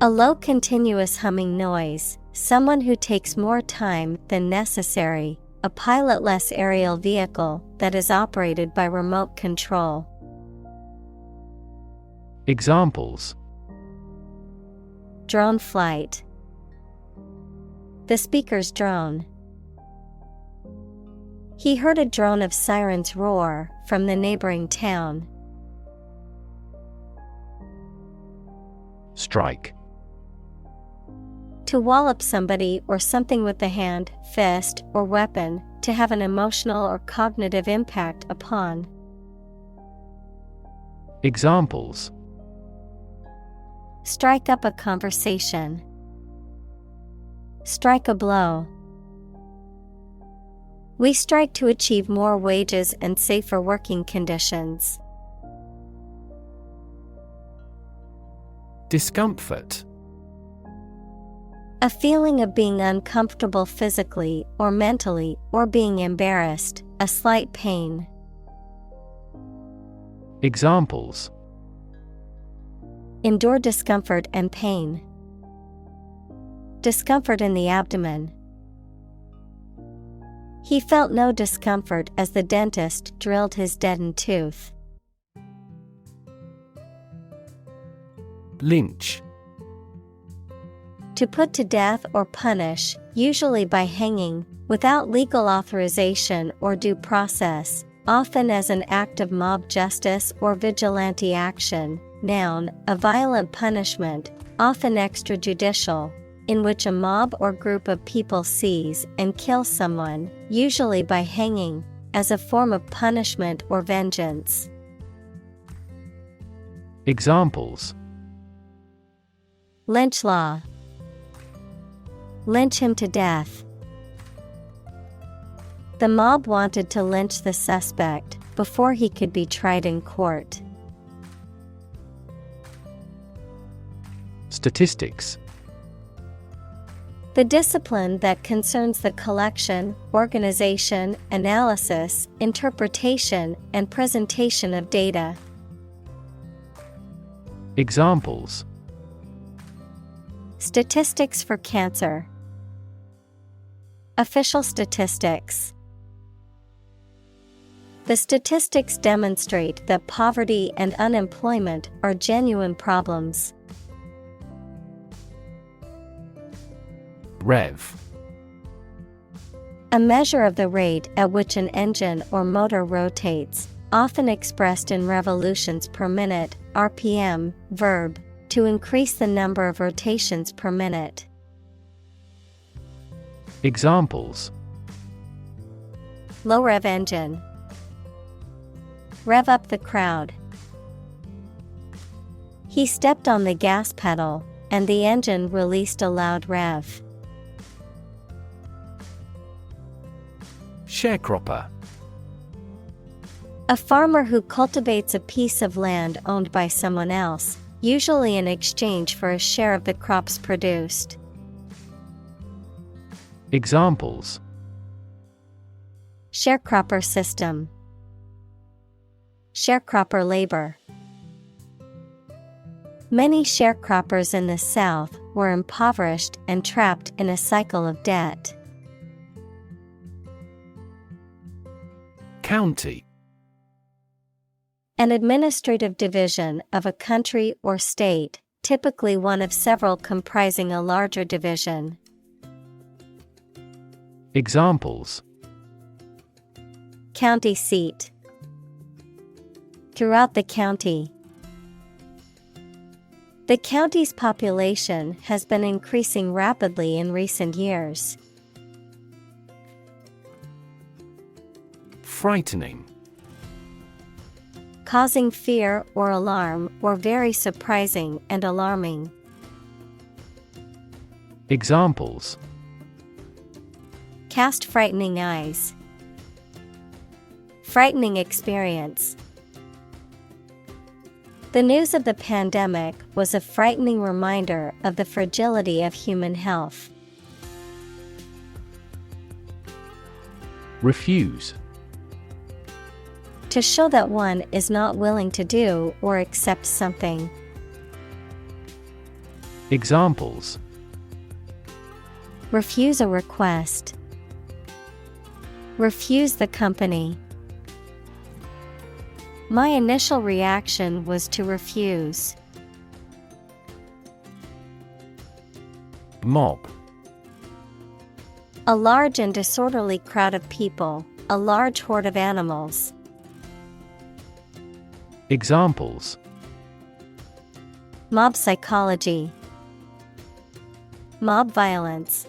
A low continuous humming noise, someone who takes more time than necessary, a pilotless aerial vehicle that is operated by remote control. Examples: Drone flight. The speaker's drone. He heard a drone of sirens roar from the neighboring town. Strike. To wallop somebody or something with the hand, fist, or weapon, to have an emotional or cognitive impact upon. Examples: Strike up a conversation. Strike a blow. We strike to achieve more wages and safer working conditions. Discomfort. A feeling of being uncomfortable physically or mentally or being embarrassed, a slight pain. Examples: Endure discomfort and pain. Discomfort in the abdomen. He felt no discomfort as the dentist drilled his deadened tooth. Lynch. To put to death or punish, usually by hanging, without legal authorization or due process, often as an act of mob justice or vigilante action, Noun, a violent punishment, often extrajudicial, in which a mob or group of people seize and kill someone, usually by hanging, as a form of punishment or vengeance. Examples: Lynch law. Lynch him to death. The mob wanted to lynch the suspect before he could be tried in court. Statistics: The discipline that concerns the collection, organization, analysis, interpretation, and presentation of data. Examples: Statistics for cancer. Official statistics. The statistics demonstrate that poverty and unemployment are genuine problems. Rev. A measure of the rate at which an engine or motor rotates, often expressed in revolutions per minute, RPM, verb, to increase the number of rotations per minute. Examples: Low rev engine. Rev up the crowd. He stepped on the gas pedal, and the engine released a loud rev. Sharecropper. A farmer who cultivates a piece of land owned by someone else, usually in exchange for a share of the crops produced. Examples: Sharecropper system. Sharecropper labor. Many sharecroppers in the South were impoverished and trapped in a cycle of debt. County. An administrative division of a country or state, typically one of several comprising a larger division. Examples: County seat. Throughout the county. The county's population has been increasing rapidly in recent years. Frightening. Causing fear or alarm, or very surprising and alarming. Examples: Cast frightening eyes. Frightening experience. The news of the pandemic was a frightening reminder of the fragility of human health. Refuse. To show that one is not willing to do or accept something. Examples: Refuse a request. Refuse the company. My initial reaction was to refuse. Mob. A large and disorderly crowd of people, a large horde of animals. Examples: Mob psychology. Mob violence.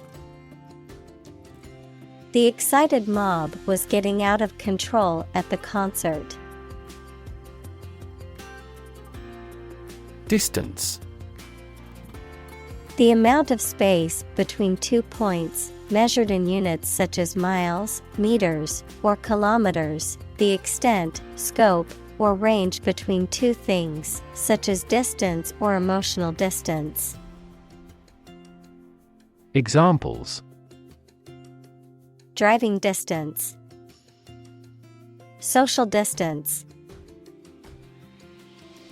The excited mob was getting out of control at the concert. Distance. The amount of space between 2 points, measured in units such as miles, meters, or kilometers, the extent, scope, or range between two things, such as distance or emotional distance. Examples: Driving distance. Social distance.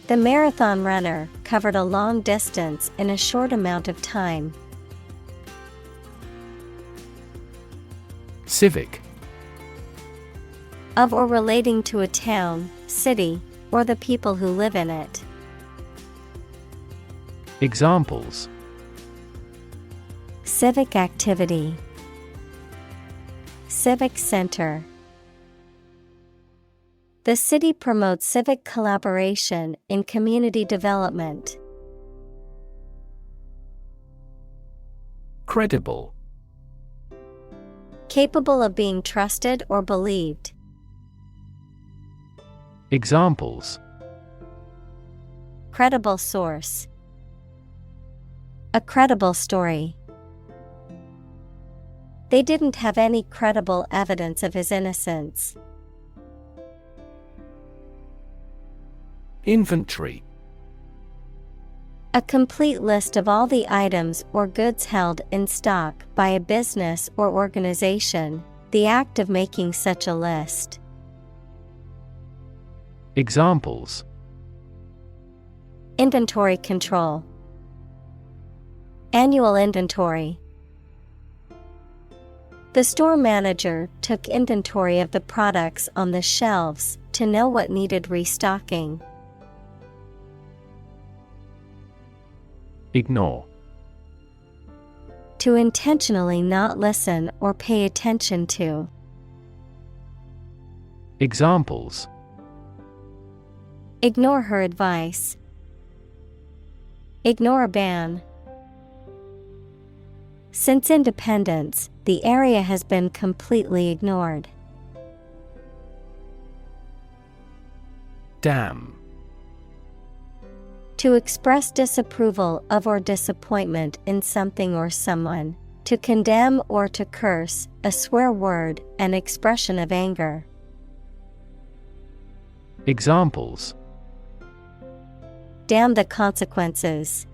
The marathon runner covered a long distance in a short amount of time. Civic. Of or relating to a town, city, or the people who live in it. Examples: Civic activity. Civic center. The city promotes civic collaboration in community development. Credible. Capable of being trusted or believed. Examples: Credible source. A credible story. They didn't have any credible evidence of his innocence. Inventory. A complete list of all the items or goods held in stock by a business or organization, the act of making such a list. Examples: Inventory control. Annual inventory. The store manager took inventory of the products on the shelves to know what needed restocking. Ignore. To intentionally not listen or pay attention to. Examples: Ignore her advice. Ignore a ban. Since independence, the area has been completely ignored. Damn. To express disapproval of or disappointment in something or someone. To condemn or to curse, a swear word, an expression of anger. Examples: Damn the consequences.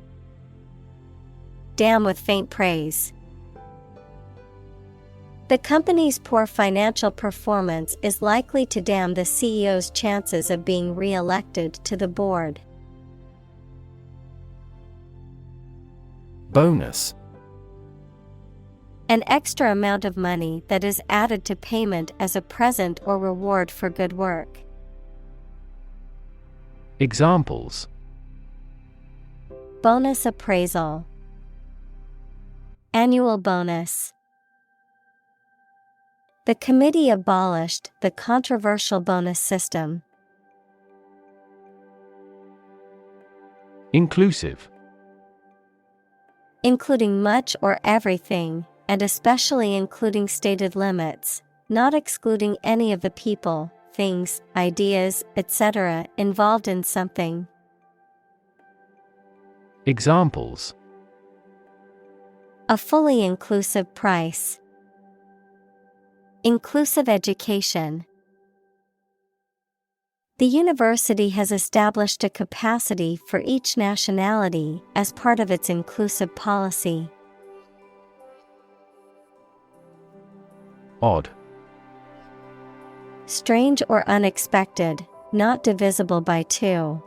Damn with faint praise. The company's poor financial performance is likely to damn the CEO's chances of being re-elected to the board. Bonus. An extra amount of money that is added to payment as a present or reward for good work. Examples: Bonus appraisal. Annual bonus. The committee abolished the controversial bonus system. Inclusive. Including much or everything, and especially including stated limits, not excluding any of the people, things, ideas, etc. involved in something. Examples: A fully inclusive price. Inclusive education. The university has established a capacity for each nationality as part of its inclusive policy. Odd. Strange or unexpected, not divisible by two.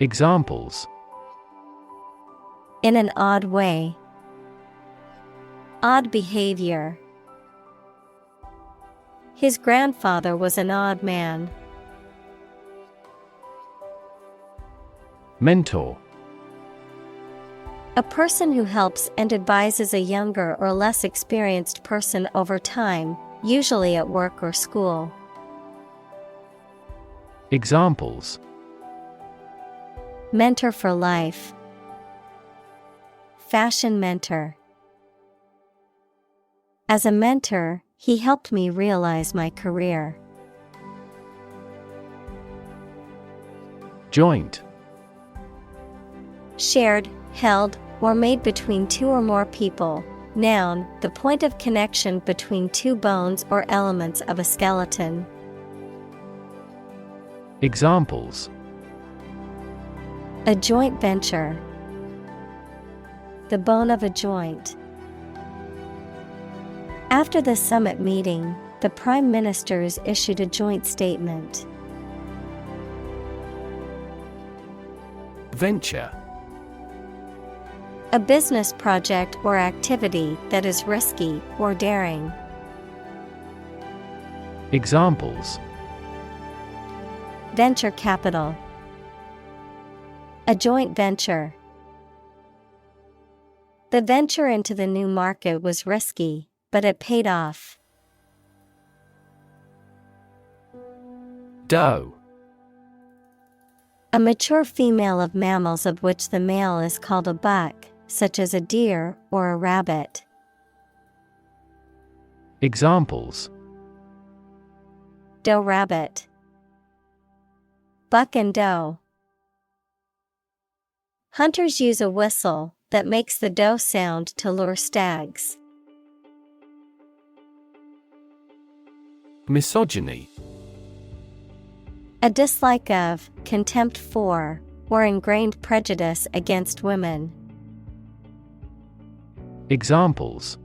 Examples: In an odd way. Odd behavior. His grandfather was an odd man. Mentor. A person who helps and advises a younger or less experienced person over time, usually at work or school. Examples: Mentor for life. Fashion mentor. As a mentor, he helped me realize my career. Joint. Shared, held, or made between two or more people. Noun, the point of connection between two bones or elements of a skeleton. Examples: A joint venture. The bone of a joint. After the summit meeting, the prime ministers issued a joint statement. Venture. A business project or activity that is risky or daring. Examples: Venture capital. A joint venture. The venture into the new market was risky, but it paid off. Doe. A mature female of mammals of which the male is called a buck, such as a deer or a rabbit. Examples: Doe rabbit. Buck and doe. Hunters use a whistle that makes the doe sound to lure stags. Misogyny. A dislike of, contempt for, or ingrained prejudice against women. Examples: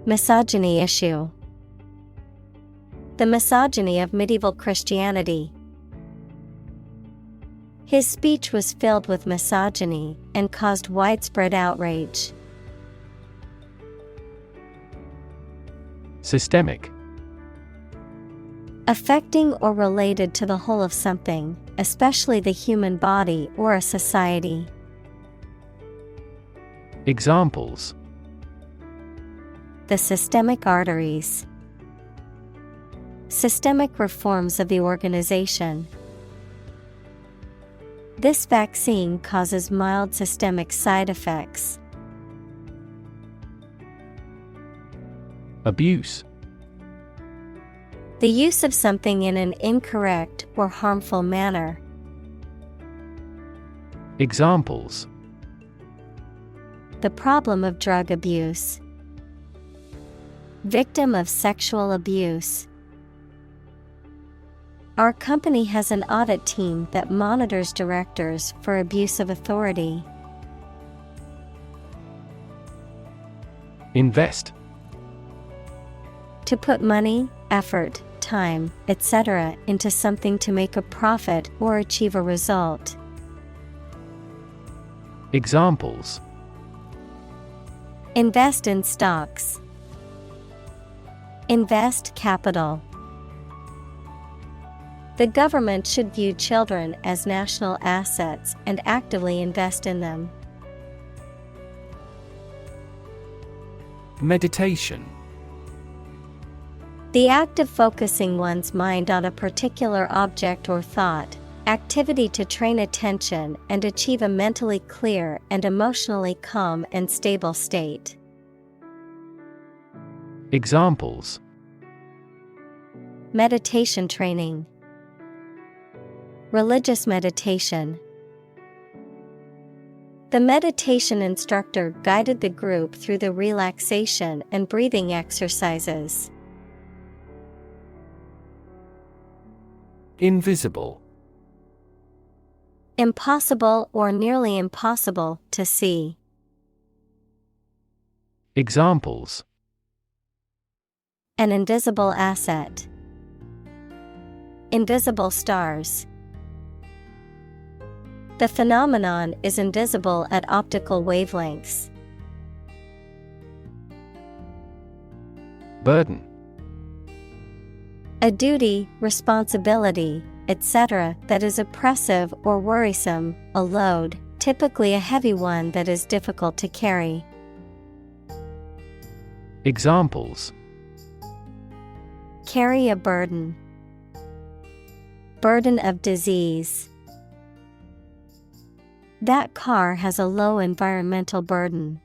Misogyny issue. The misogyny of medieval Christianity. His speech was filled with misogyny and caused widespread outrage. Systemic. Affecting or related to the whole of something, especially the human body or a society. Examples: The systemic arteries. Systemic reforms of the organization. This vaccine causes mild systemic side effects. Abuse. The use of something in an incorrect or harmful manner. Examples: The problem of drug abuse. Victim of sexual abuse. Our company has an audit team that monitors directors for abuse of authority. Invest. To put money, effort, time, etc. into something to make a profit or achieve a result. Examples: Invest in stocks. Invest capital. The government should view children as national assets and actively invest in them. Meditation. The act of focusing one's mind on a particular object or thought, activity to train attention and achieve a mentally clear and emotionally calm and stable state. Examples: Meditation training. Religious meditation. The meditation instructor guided the group through the relaxation and breathing exercises. Invisible. Impossible or nearly impossible to see. Examples: An invisible asset. Invisible stars. The phenomenon is invisible at optical wavelengths. Burden. A duty, responsibility, etc. that is oppressive or worrisome, a load, typically a heavy one that is difficult to carry. Examples: Carry a burden. Burden of disease. That car has a low environmental burden.